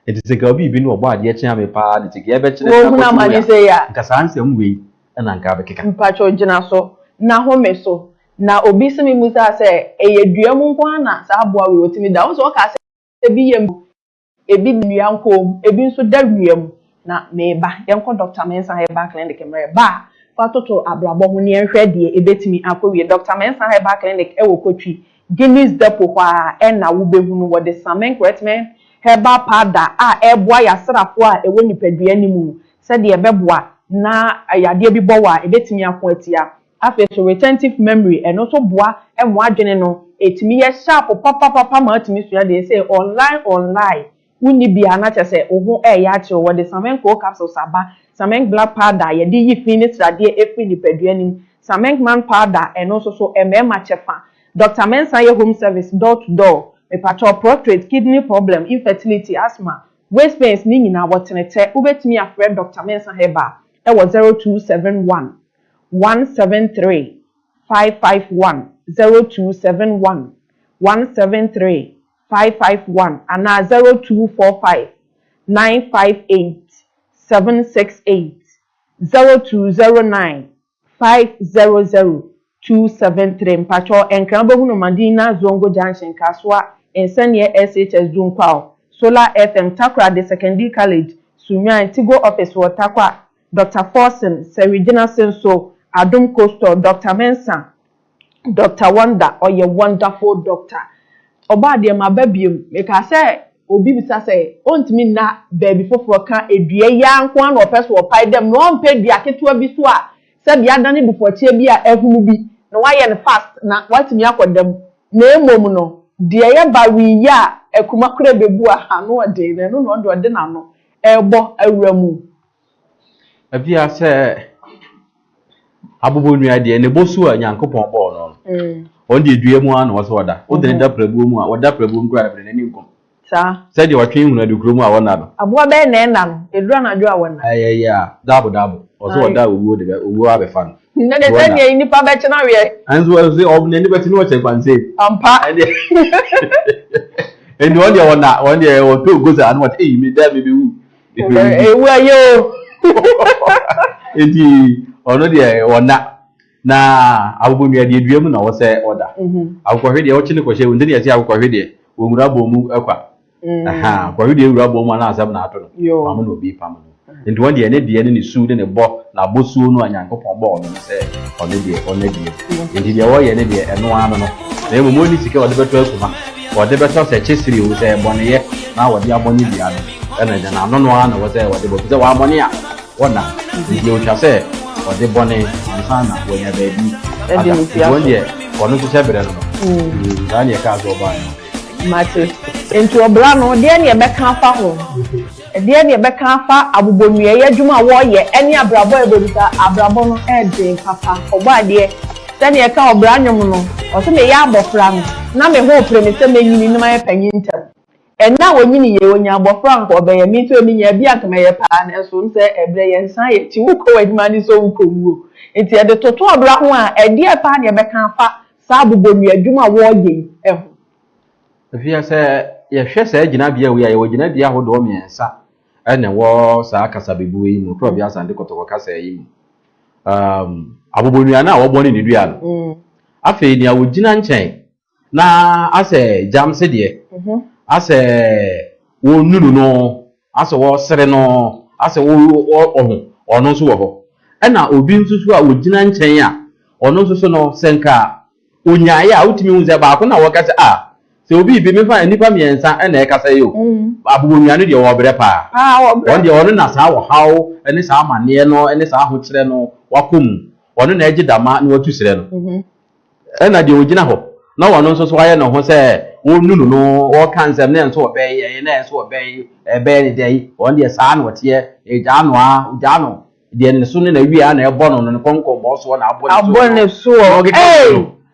it is a girl being no bad yet. I'm a party to get better. Oh, money say, because I'm some way and I'm going to kick Pacho Genaso, na home so. Na obi se mi musa se eye dua mu nko na sa aboa we otimi da wo so ka se ebi yem ebi dua nko ebi nso da wiem na meba yenko Dr. Mensa Herbal Clinic meba fa toto abrabo ho ne enhwe de ebetimi akowie Dr. Mensa Herbal Clinic e wo kotwi Guinness Depot kwa e na wo behunu wo de Samen Cretmen Herbal Powder a e boa yasrafo a e wo nipadua nimu se de ebeboa na ayade bi bo wa ebetimi akon atia after so retentive memory and also boa e mo adwene no etimi ye sharp papa ma atimi so ya dey say online wuni bia na che ohu e ya che wo de Samen co capsules aba Samen black powder ye di yi finish rade efi ni peduanim Samen man powder and also so emema chefa Dr. Mensa ye home service door to door me patro prostate kidney problem infertility asthma waist pains ni nyina wotenete ubetimi afre Dr. Mensa Herbal e wo 0271 173 551 0271 173 551 and 0245 958 768 0209 500 273 mpacho enkrabo hunu Madina Zongo Junction Kaswa ensanye SHS Dunkwao Solar FM Takra de Secondary College Sumya Tigo Office Watakwa Dr. Forsen Serijina Senso Adum Coastal Dr. Mensa Dr. Wonder or your wonderful doctor oba de ma babiem make say obi bisa say ontimi na baby foforo ka edua ya nko an opeso opai dem no mpe dua ketewa bi so a se bia dane bufochie bi a ehunu bi na waye ne fast na watimi akodam na emom no de ye ba wi ya ekuma kura bebu a hanu ode na no no de na no ebo awuramu abia se abubonu ade ne bosu a nyankopon bo no on de dua mu an wo so oda o de da prabu mu a oda prabu mu kura bre nani nkom sa se de watwe hu na de kuro mu a wona no aboa be na na no edura na dua wona ayaya dabo o so oda owo de owo abefa no na de se ne ni pa be chena we anzo o se ob ne ni beti no che kwanse ampa eni on de o to goza an what eh me da me be wu ewu ayo edi ono de wona na abubonu ya de duam na wo se order akwohwe de wo chine kwhye wo ndene ya se akwohwe de wo ngura bomu akwa aha kwahwe de ngura bomu na asem na ato no pam no bi pam no ndi won de ne de ne su de ne bo na bosuo no anyankopon bo no se one de ndi de wo ye ne de eno ano no na emu mo ni sike wo de beto akuma wo de beto se chisiri wo se bone ye na wo de abone bia no ena de na no no ano wo se wo de bo se wa amone a wona ndi o cha se wo de bone sana wo ya baby wonde wono so sebere no ndani ka zo ba mate ento obra no de ne be kan fa ho de ne be kan fa abubonu ye adwuma wo ye ene abrabo e beduka abrabo no e de papa ogba de se ne ka obra nwom no o se me ya abofra no na me ho premi se me nyini no ma panyin tam ena wonyini ye onya abofra nko be ye mi to mi nya bia kama ye pa na so nse ebre ye nsan ye ti wuko adwuma ni so wuko wuo enti e de toto obra ho a e de pa ne be kan fa sa abubonu adwuma wo ye e ho afia se ye hwe se gina bia we ya wo gina bia ho do miensa ene wo sa kasa bebu yi mu pro bia sande kotoko kasa yi mu abubonu ana wo boni ni dua no afi ni awo gina nchen na ase jam se de ase wo nunu no ase wo sere no ase wo ohun ono so wo ho ena obi nsusu a wo gina nchen a ono nsusu no senka onyaye a utimi hu ze ba ko na wo kase se obi bi me fa nipa miensa ena e kase yo abubonu anu de wo bere pa won de ono na sa wo hawo ene sa amane no ene sa ho kire no wakom ono na egi dama na watu sire no ena de ogina ho na wono nso so waye no ho se wo nunu no wo kansem na nso obe ye na nso obe ebe ni dai won de sa na wote e jano de ne so ne na wi a na ebo no no konko bo so na abo ne so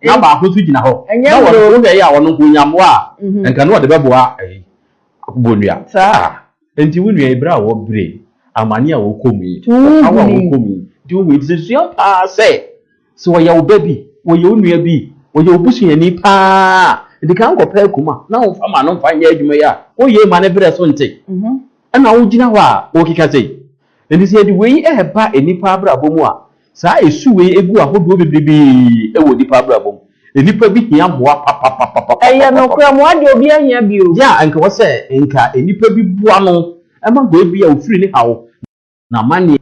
na ba ho su gina ho na wo de ya wono kunyamo a enka no de beboa bonua sa enti wunua ibra wo bre amane a wo komi awa wo komi do with the same say. So your baby, or you near be, or your bushing any pa. The can't compare Kuma. Now, from an unfine edge, oh, ye man, every son take. And now, Jinawa, Okikaze. And he said, we have bought any pabra bomoa. Sa is suey a good who be a woody pabra bom. The nipper be here, papa. I no cram what you'll be here, you. Yeah, and was say, Inca, a nipper be buono. I'm not going to be a free how. Now, money,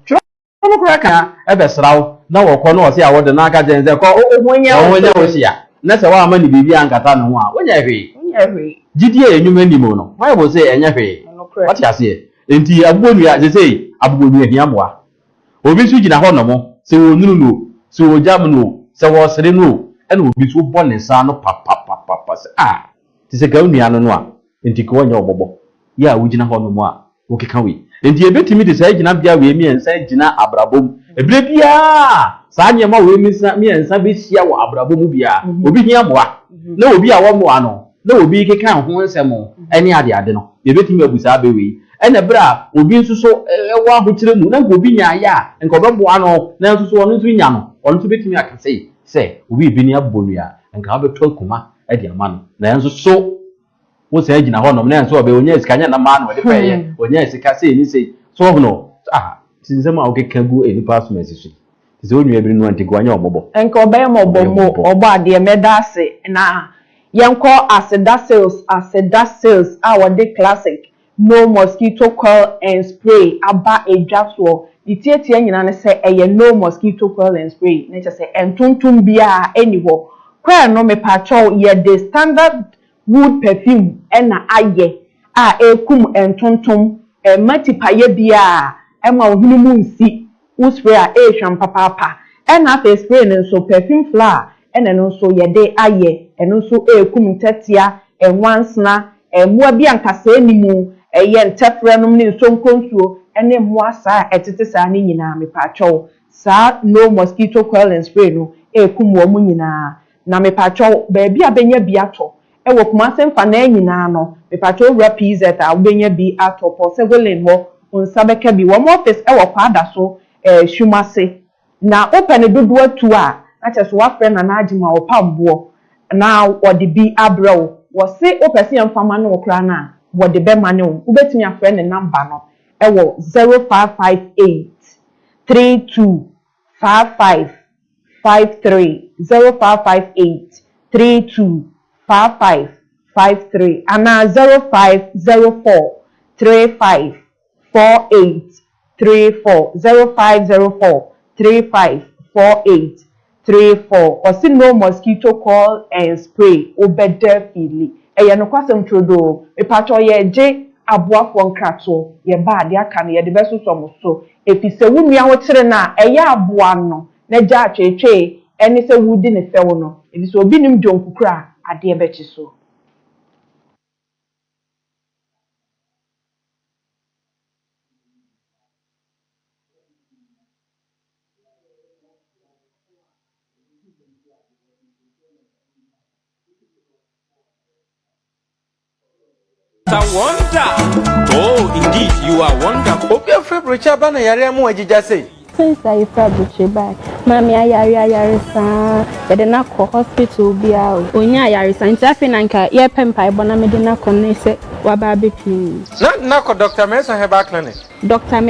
cracker, ever slow. Now, or corner, see, I want the Naka and they call, oh, when you was here. That's why money be and Catano. When you GDA, you many mono. Why was it any what you say? Indeed, Abunia, they say, Abunia Yamwa. Obisu jina ho no mo se wo nuru no se wo jam no se wo sere no e na obisu bone sa no papa se ti se ga nua no a enti ko nya obobo ya wo jina ho no mo a wo keka we enti ebetimi de sa jina bia we mi ensa jina abrabom ebire bia sa nya ma we mi ensa be hia wo abrabom bia obi hia moa na obi a wo moa no na obi keka ho nsem ene ade no ebetimi abusa be we ene bra obi nsuso ewa ahotire mu na obi nya ya enko bebo ano na nsuso ono nsu nya no ono nsu betimi akase se obi bi ni abonu ya enka be to kuma e di ama no na nsuso wo se agina ho no na nsuso obe onya esika nya na ma no de peye onya esika se ni se so no tinzema okeka gu eni pass message se onua bi no antigo anya obobo enka obe mo obomo obo ade medase na yenko aseda sales our day classic no mosquito coil and spray aba ejaswo itietie nyina ne se eye no mosquito coil and spray na se entuntum bia eniwo kwa no me pacho ye the standard wood perfume na aye ekum entuntum matipaye bia ma ohunu mu nsi wo spray hwam papa na fe spray ne so perfume flower no so ye de aye no so ekum tetia enwansna mua bi ankasa enimu eye ntefrenum ne nsonkonsuo ene muasa etete sa ne nyina mepacho sa no mosquito coil and spray no ekum wo mu nyina na mepacho ba bia benya bi ato ewo kuma semfa na nyina no mepacho wura pz a benya bi ato possible ho unsabeka bi wo office ewo kwada so shumase na open dodo atu a na cheso wa friend na agima wo pambo na wodi bi abrew wo se opese yemfama no okra na what the be manu ubetimi afre ne number no ewo 0558 3255 53 0558 3255 53 ana 0504 35 48 34 0504 35 48 34 osi no mosquito coil and spray obede fili eye no kwasem trodo epacho ye je aboafo nkrato ye ba ade aka ne ye de besoso so efise wunua ho kire na eye aboa no na ja atwetwe eni se wudi ne fewo no efise obi nim donkukura ade e bechi so Wonder. Oh, indeed, you are wonderful. Obi afre chaba na yare amu agija sei. Since I feel back, Mammy, I sa yede na ko hospital bia onya ayaresa nti afi na nka ye pempa ibona medina konese waba bepi. Na ko Dr. Mensa Herbal Clinic. Dr.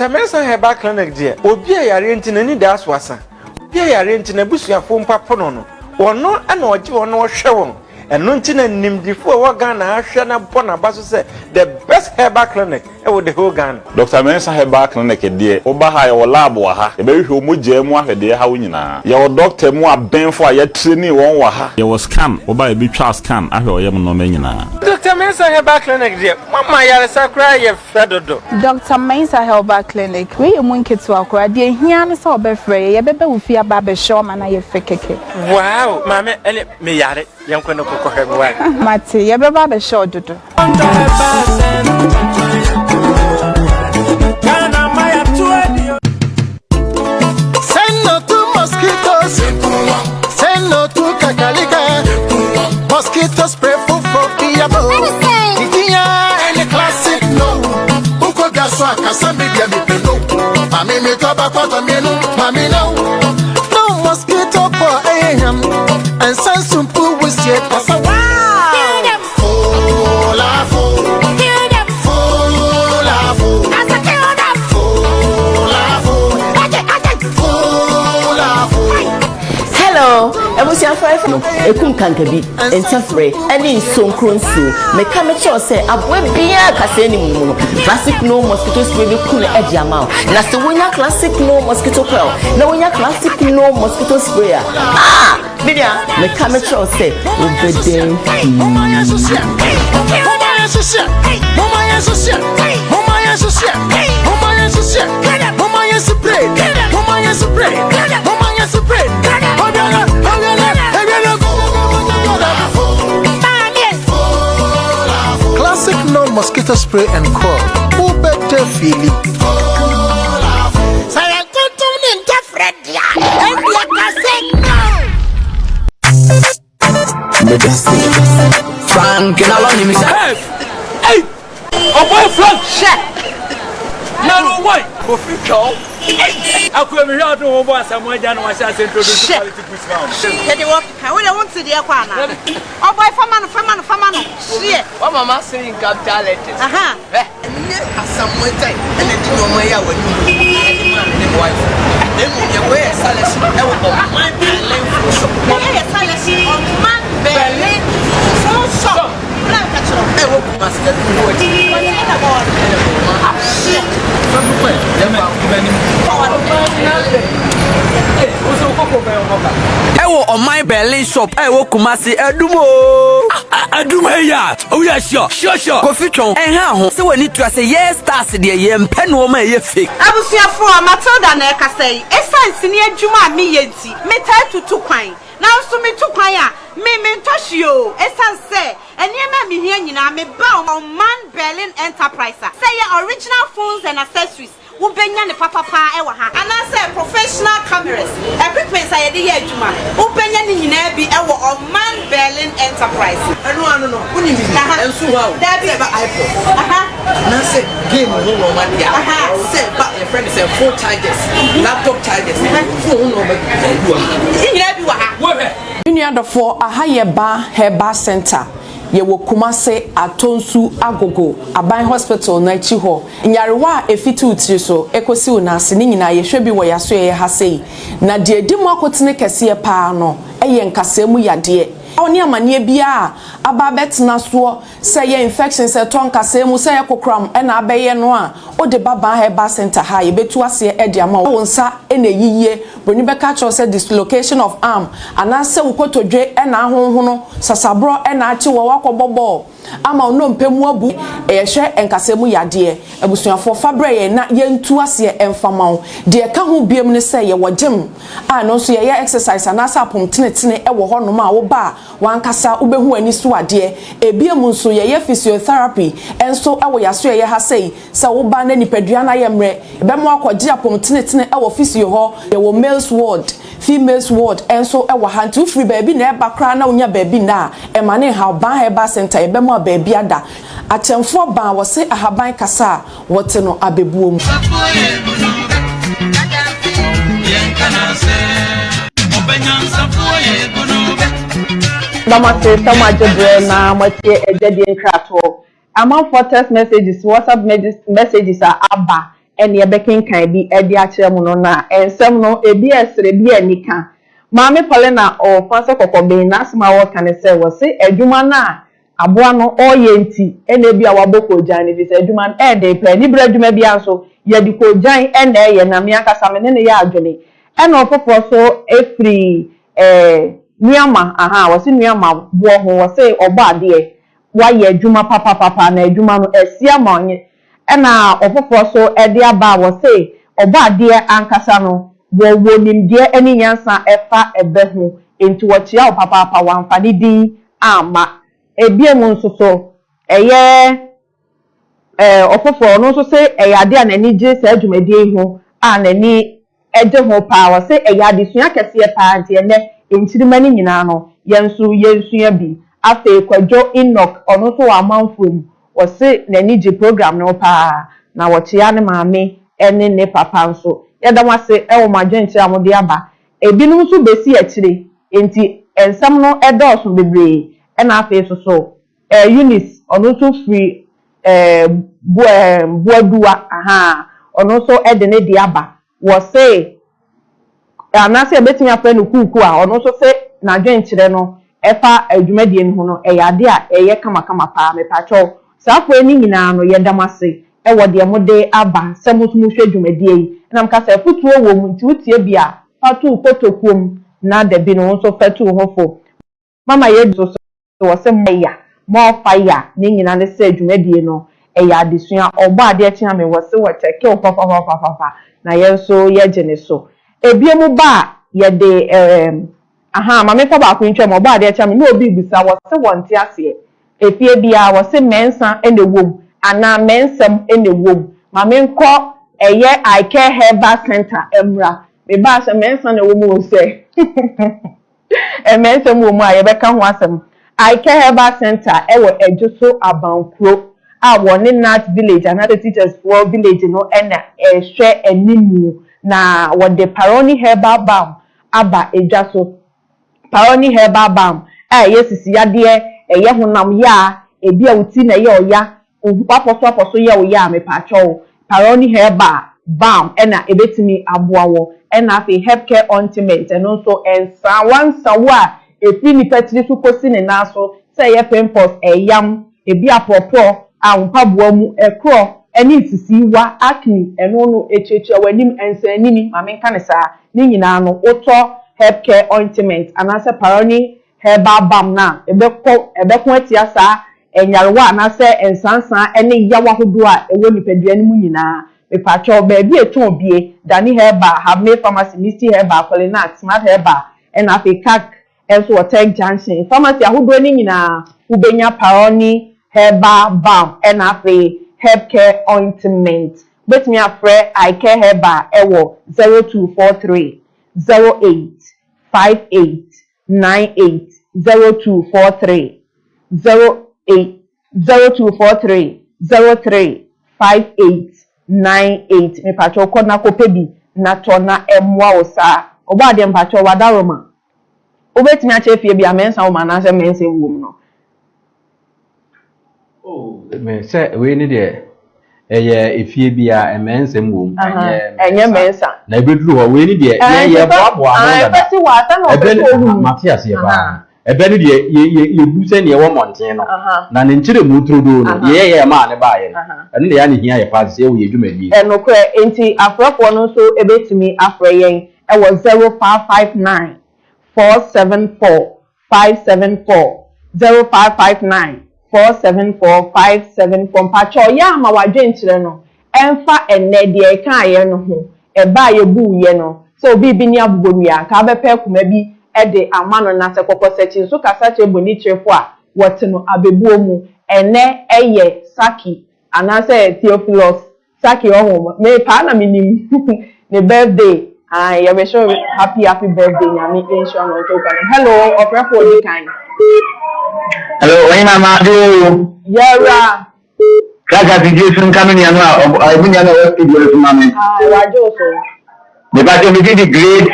Mensa Herbal Clinic die. Obi ayare nti na ni da aswasa. Obi ayare nti na busuafo mpapo no. Ono ana oje ono hwe won. Eno nti na nimdifo wa Ghana ahwe na bona baso se the best herbal clinic with the whole Ghana. Dr. Mensa Herbal Clinic die oba ha ye lab wa ha e be hwe mo je mu ahwede ha wo nyina ye doctor mu abenfo a ye training won wa ha ye scan oba e bi twa scan ahwe oyem no ma nyina. Dr. Mensa Herbal Clinic die mama yare sakra ye fedodo. Dr. Mensa Herbal Clinic we ye munketu akora die hia ne so obefre ye bebe wo fi aba be show ma na ye fekeke. Wow, mama ele me yare yanko no ko herbal. Mate ye beba be show dodo. Say no to mosquitoes. Say no to kakalika. Mosquito spray for diabo. Itia any classic no. Uko gaswa kasambi dia mi peno. Mami mi to Baba Papa Menu, Mammy no. No mosquito for AM. And Sansum Poo was yet. Hello, ebusia five no ekum kankabi entafre any sonkronsu me ka me cho say aboa bia kase ni mu no classic no mosquito spray be cool e amount na se wonya classic no mosquito coil na wonya classic no mosquito spray bidia me ka me cho say obeden Classic no mosquito spray and coil. Who better feel it? Frank, and allow him. Hey! Oh boy, Frank! Shit! No, why? Coffee cow. I could have heard no one somewhere down my side to introduce quality Chris Brown. I want to the aquana. Oh boy, Famano. Shit. What Mama saying got talented. Somewhere time and then you know my hour. Any man and wife. Then you wear salads. I will go my Berlin for shop. Salads on man Berlin. So. I will must get on my Berlin shop, I will come see Adumo. Adumeya. Oh, yeah, sure. Coffee chon. And how? So we need to say yes, that's the yam pen woman, ye fake. I was here for Matilda Neka say, Essence near Juma me yeti, metal to 2 coin. Now, so me 2 coin. Me Toshio, Essence say, and you me here, you know, me bow on Man Berlin Enterprise. Say your original phones and accessories. Ubenya ne papa ewa ha. And I say professional cameras. Equipment I dey here Juma. Ubenya ni nyina bi ewo on Man Berlin Enterprise. No. Uni mi. Ensu wa o. That be iPhone. Na say game no no man dia. Say but your friend say phone chargers, laptop chargers. Phone no ma do ha. Nyina bi wa ha. Wo he. Nuadofo aha ye ba Heba Center ye wo Kumase Atonsu Agogo Aban Hospital na chi ho nyarewa efiti utiri so ekosi unase ni nyina ye hwebi wo yaso ye ha sei na de edimu akotene kese pa no eye nkasemu yade oni amane bia aba betena so say ye infection say ton kasemu say ye kokram e na abeye no a o de baba Heba Center ha ye betu ase e de ama wo nsa e na yiye boni beka cho say dislocation of arm anase wo kotodwe e na ahonhono sasabro e na achi wo wakobobo ama ono mpemu abu e hwe enkasemu yade abusuafo fabre ye na ye ntu ase emfama de ka ho biem ne say ye wogem a no so ye exercise anasa apom tenetene e wo hono ma wo ba wankasa ubehu ani so ade ebiem nso ye physiotherapy enso e wo yaso ye ha sei se wo ba na nipadua na ye mre be mo akogye apom tenetene e wo physio ho ye wo males ward females ward enso e wo hantu free baby na e bakra na onya baby na e mane ha ban Heba Center e be mo baby ada atemfo ban wo se ahaban kasa wote no abebuom Namaste, Samajebre na Matie Ejedi Nkrato. Among for text messages, WhatsApp messages are abba and ye bekin kan bi edi ache mu no na ensem no ebi esre bi anika. Maame Paulina o Fansa Kokobe na asma wo kan se wo se adwuma na aboa no oye nti ene bi a waboko jan ni se adwuma e de pe ni bra adwuma bi anso ye di ko jan ene ye na me aka same ne ya adwene ene ofofo so efri Niama wasi niama bo ho wase oba ade wa ye adwuma papa na adwuma no esia ma onye na ofofo so ede aba wase oba ade ankasa no wo nimde ani nyansa efa ebe ho enti wo chia o papa wanfa ni din ama ebiem nso so eye ofofo no so se ade anani je se adwumade ho anani ede ho pa wase ade sua kese pa ante ene enchirimani nyina no yensu ya bi afa Kwadwo Enoch ono so wa manfom wose nani je program no pa na wo chia ne maame ene ne papa nso yɛda mo ase ɛwɔ mo adwenkyerɛ a mo de aba ebinom nso besi akyire enti ensam no ɛdɔɔso bebree ɛna afei so Eunice ɔno nso free buadua ɔno nso ɛde ne de aba wɔ se anase ebetimi afɛ no kuku a ɔno nso se na adwenkyerɛ no ɛfa adwumadie no ho no ɛyɛ ade a ɛyɛ kama paa mepatwɔ saafo ani nyinaa no yɛda mo ase ɛwɔ deɛ mo de aba sɛ mo tumi hwɛ adwumadie yi na mka sɛ futuo wɔ mu nti wotie bi a fatu kotokuom na da bi no nso fatu ho fo mama yɛ so wɔ sɛ maya mo fire ne nyinaa ne sɛ adwumadie no ɛyɛ adesua ɔbɔ ade akyea me wɔ se wɔ kyɛke fafafafafa na yɛn so yɛgye ne so ebiemu ba yɛde mame fa ba ko ntwam ɔbɔ ade akyea me na obi busa wɔ se wɔ nte aseɛ efie bia wɔ se mensa ene wom ana mensam ene wom mame nkɔ ɛyɛ I Care Herbal Center emra me ba sɛ mensa na wom wo sɛ mensam wom a yɛbɛka ho asɛm I Care Herbal Center ɛwɔ Edwoso Abankuro a wɔne Nat Village another teachers for village no ɛna ɛhwɛ animu na wɔde Paroni Herbal Balm aba edwa so Paroni Herbal Balm a ɛyɛ sisi yadeɛ ɛyɛ honam ya ebi a wuti na ɛyɛ ɔya ohupapɔso yɛ ɔya mepatwɔ Paroni Herbal Balm ɛna ebetimi aboa wɔ ɛna afei Healthcare Ointment ɛno nso ɛnsa wansawo a efi nipa tiri so kosi ne naso sɛ ɛyɛ pimples ɛyam ebi apɔpɔ a mpaboa mu ɛkorɔ ɛne sisiwa acne ɛno no ekyekye w'anim ɛnsanini mame nka ne saa ne nyinaa no wotɔ Healthcare Ointment anasɛ Paroni Herbal Balm na ɛbɛko atia saa enyarewa anasɛ ensansan ene yawa hodo a ewo nipadua ne mu nyinaa mepatwɔ baabi eton obie Dani Herbal Have Pharmacy Misty Herbal Colinat Smart Herbal ɛna afei CAC ɛnso wɔ Tech Junction pharmacy ahodo ne nyinaa ubenya Paroni Herbal Balm ɛna afei Healthcare Ointment betumi afrɛ I Care Herbal ɛwɔ 0243 085898 0243 0243 035898 me pacho ko na ko pebi na to na emwa wo sa oba ade mpacho wadaroma obetimi ache fie bia mensa wo mana se mensa wom no me se we ni de eye efie bia emensem wom enye mensa na ebeduru ho we ni de ye boaboa no da ebeti wa ta no Matias ye ba ebe ni de ye bu se ne wo monten no na ne nkire mu trodo no ye ma ne ba ye no ene de ya ne hia ye pa se wo ye dwumadi enokre enti afrafo no so ebetimi afre yen e wo 0559 474 574 0559 474 pacho ya ma wadwe nkyere no emfa enne de ka ye no ho e ba ye bu ye no so obi bi ni abobonua ka bepe kuma bi e de amano na se kokosechi so kasache boni chefo a wote no abebuo mu enne eye Saki anase Theophilus Saki ohun me pa na minim ne birthday ya be show happy birthday nyame inshallah no to kan hello ofrafo odi kan hello oyin mama do yara kaka situation coming here now abunya na what video mama rajo so the battle between the great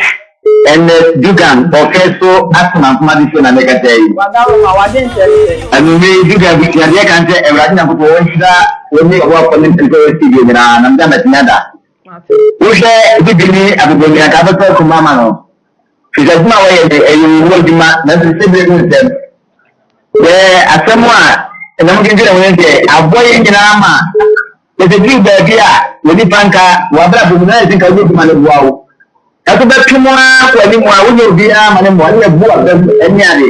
and Dugan professor asma madison na negatai wadawo ma wadin tele anu me Dugan bi ya kan say everything na ko wonda woni wa ko ni ko video na na mda matinada wo she bibini abiboni aka ba ko mama no fizajuma wa ye wodima na se be ni dem asemwa na mo kinjira wonde aboye nyina ma de bi ba bia woni banka wa bra bu na tin ka go ma le buawo ato be twimo ko ni mo a woni obi a ma ne mo ne bu a be eni ade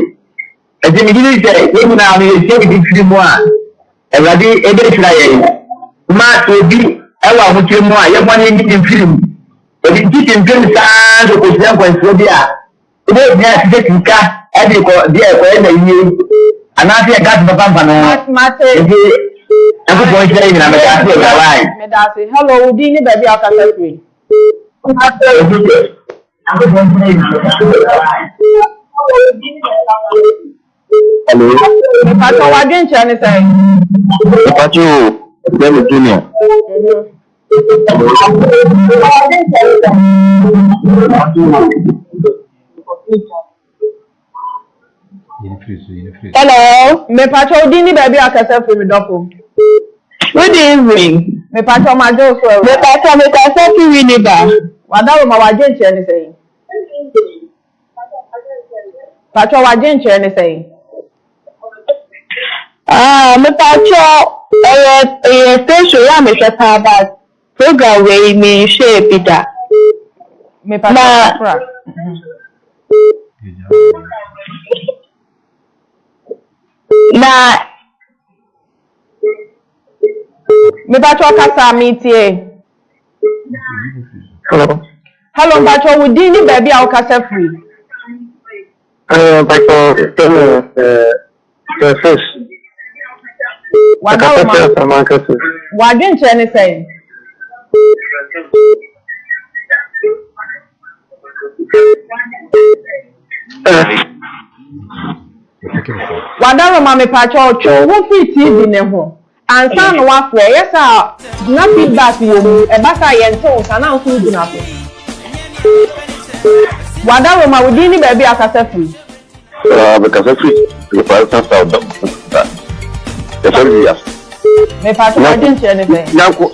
e je mi gidi je ye mi na ni je bi firi mo a e wadi e be fira ye ma obi e wa mo twimo a ye mo ne gidi firi mo e di gidi firi sa do ko je ko so bi a e be bia ti je tinka e bi ko dia ko e na yi anasi e gas papa no mate aku boy say na me gas e why me da say hello udi ni baby aka free hello pato wa den chane say pato dem junior Hello, me patrol dini baby akasa free me doko. Good evening. Me patrol ma jo so. Me kasa free ni ba. Wadawo ma waje nche ni sei. Patrol waje nche ni sei. Me patrol station ya me shata ba. Program we me share bida. Me patrol. Na me patrol kasa meetie. Hello patrol wudini baby a kasa free. Patrol fish. Wadawo ma waje nche ni sei. Wadawo ma me patrol cho wo fit TV ne ho. Ansa no wafo yesa na feedback wo mu e basa ye nto sana nso du na so. Wadawo ma wudini baby akasa free. Because free for instance yes. Me patrol waje nche ni sei. Nyanko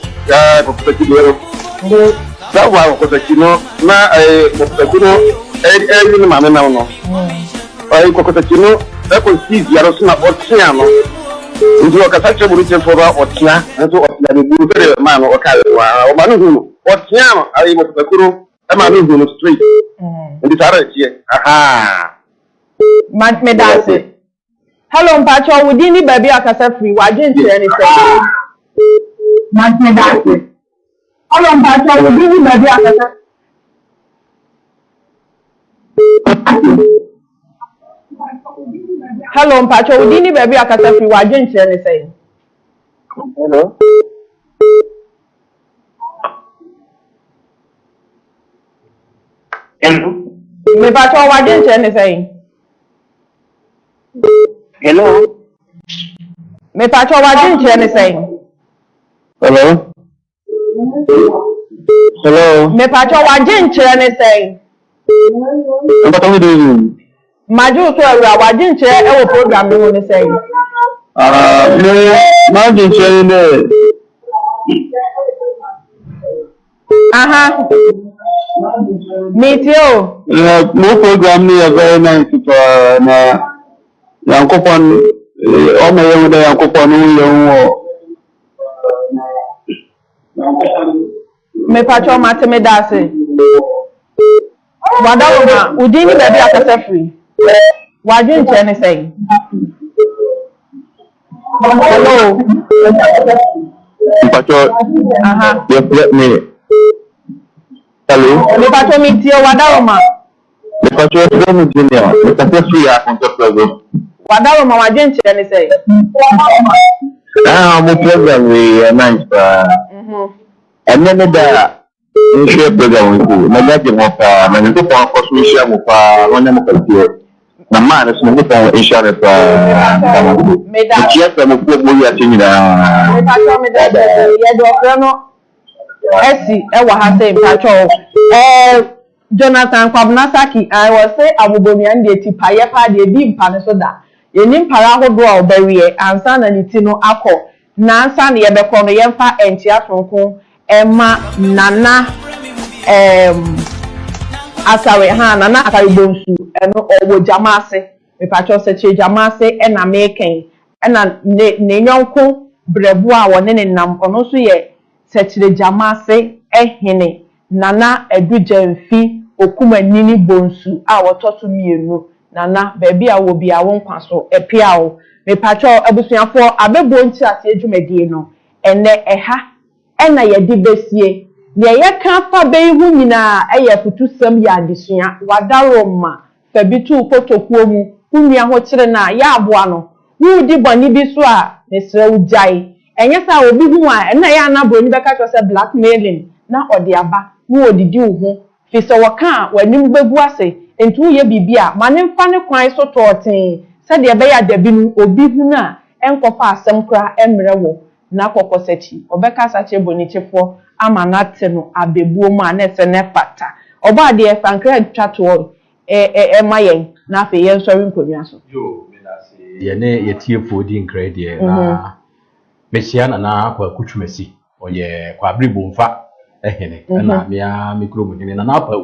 kokutachino. Sawa kokutachino na kokutachino ni mame na no. Kokutachino seize yaro sina otia no. Nti okasache burite fora otia, nti otia ni buru fere ma no okale wa o manu hunu. Otia no ayi kokutachino ma no hunu straight. Nti tare tie. Aha. Me dance. Hello mpacho wudini baby akasa free waje nche ni sei. Me dance. Hello mpacho wudini baby akasa. Hello mpacho wudini baby akasa free waje nche ni sei. Hello. Me patrol waje nche ni sei. Hello. Me patrol waje nche ni sei. Hello. Hello. Me patrol waje nche ni sei. What are you doing? Maju so ewa waje nche e wo program ni woni sei. Maju nche ni. Aha. Meteo. No program ni very nice for na yankopon o me yewu da yankopon yewu. Me patrol mateme dase. Wadawo ma udini baby akasa free. Waje nche ni sei. Hello. Patrol. Aha. Yes, let me. Hello. Me patrol meteo wadawo ma. Me patrol from Junior. Me patrol free a control. Wadawo ma waje nche ni sei. Mo program we nice and then the share program we na gaji mo pa na nito pa ko share mo pa wala mo kaltiyo na man is mo pa share pa me da chiesa mo po mo ya tinira me patrol me da ye do krano esi e wa ha say patrol Jonathan Kwabnasaki I was say aboboni and the tipaye pa de bi mpa ne so da ye nim para hodo a obariye ansa na niti no akọ na ansa na ye bekọ no ye mfa entia sonko ema nana asawe ha nana akaribonsu eno owo jamase me pacho se che jamase e na meken e na ne nyonko brebu a wone ne nam ono so ye se chire jamase hene nana edujemfi okuma nini bonsu a wototo mienu nana baby a wo bia won kwaso epia wo me pacho abusuafo abebo nti ase adwumadie no enne eha ena ye di besie ne ye kan fa be hu nyina eye futusam ya adesua wadaroma fabitu kotokuo mu hunua ho kire na ya aboa no wu di boni bi so a ne sere ujai enye sa obi hu a ena ya na boni be ka se blackmailing na odi aba wu odidi hu fi se woka wanim begu ase entu ye bibia mane mfa ne kwan so toten se de be ya dabi nu obi hu na enkofa asem kra emre wo na kokosechi obeka sache bonichefo ama na te no abebuo mu anese ne fata oba de frankra twato mayen na afi yen sori nkonwa so yo ye ne ye tiefo di nkra de na mesia na kwa kutwumasi oye kwa bribomfa ehene na mia mikro mu hene na apa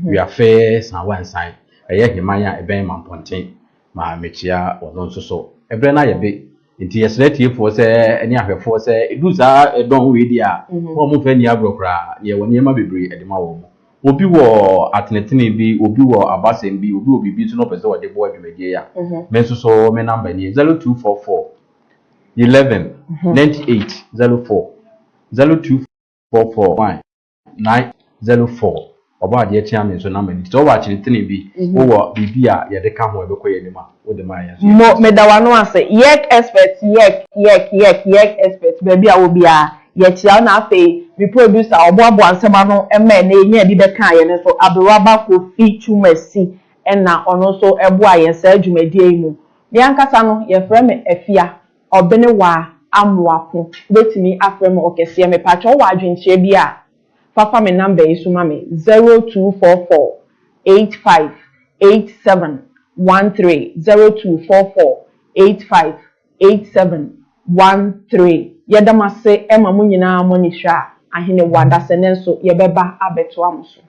we afa san wansan eye hemanya eben mamponten ma mechia ono nso so ebre na ye be nti yesre tiefo se eni ahwefo se eduza edon we dia wo mu fa ni abrokra ye woni ma bebre edema wo mu obi wo atnetene bi obi wo abasem bi obi bi so no pese wo de bo adwumadie ya men so me number ni 0244 11 98 04 0244 904 oba de tia me so number ni to wa atnetene bi wo bibia ye de ka ho ebekọ ye ma wo de ma ya mo me da wano ase yek expert yek expert baby a wo bia ye tia na afi mi producer obo ansema no eme na enye di be kan ye ne so Aberaba Kofi Twumasi na ono so ebo aye sa adwumadie mu ni ankasa no ye frɛ me afia obene wa amoapo betimi afrɛ me okese me pacho wa adwenche bi a fafa me number isu ma me 0244 85 87 13 0244 85 87 13 yedamase ema mu nyina mo ni hwa ahene wada senenso yebeba abeto amuso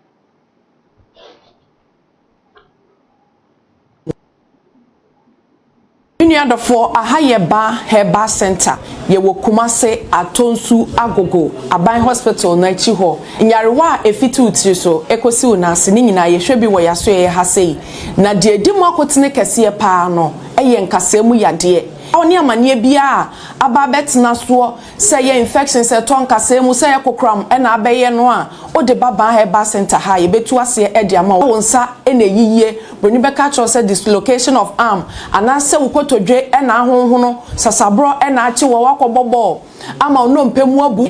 Nuadofo Ahayeba Heba Center ye wo Kumase Atonsu Agogo Aban Hospital na chi ho nyarewa efiti utiri so ekosi unase ni nyina ye hwebi wo yaso ye hasei na de edimu akotene kese pa no eye nkasemu yade oni amane bia aba betena so se ye infection se ton kasemu se ye kokram na abeye no a ode baba Heba Center ha ye betu ase e de ama wo nsa na yiye boni beka cho se dislocation of arm anase ukotodwe na ahonhono sasabro na achi wo wakobobo ama ono mpemu abu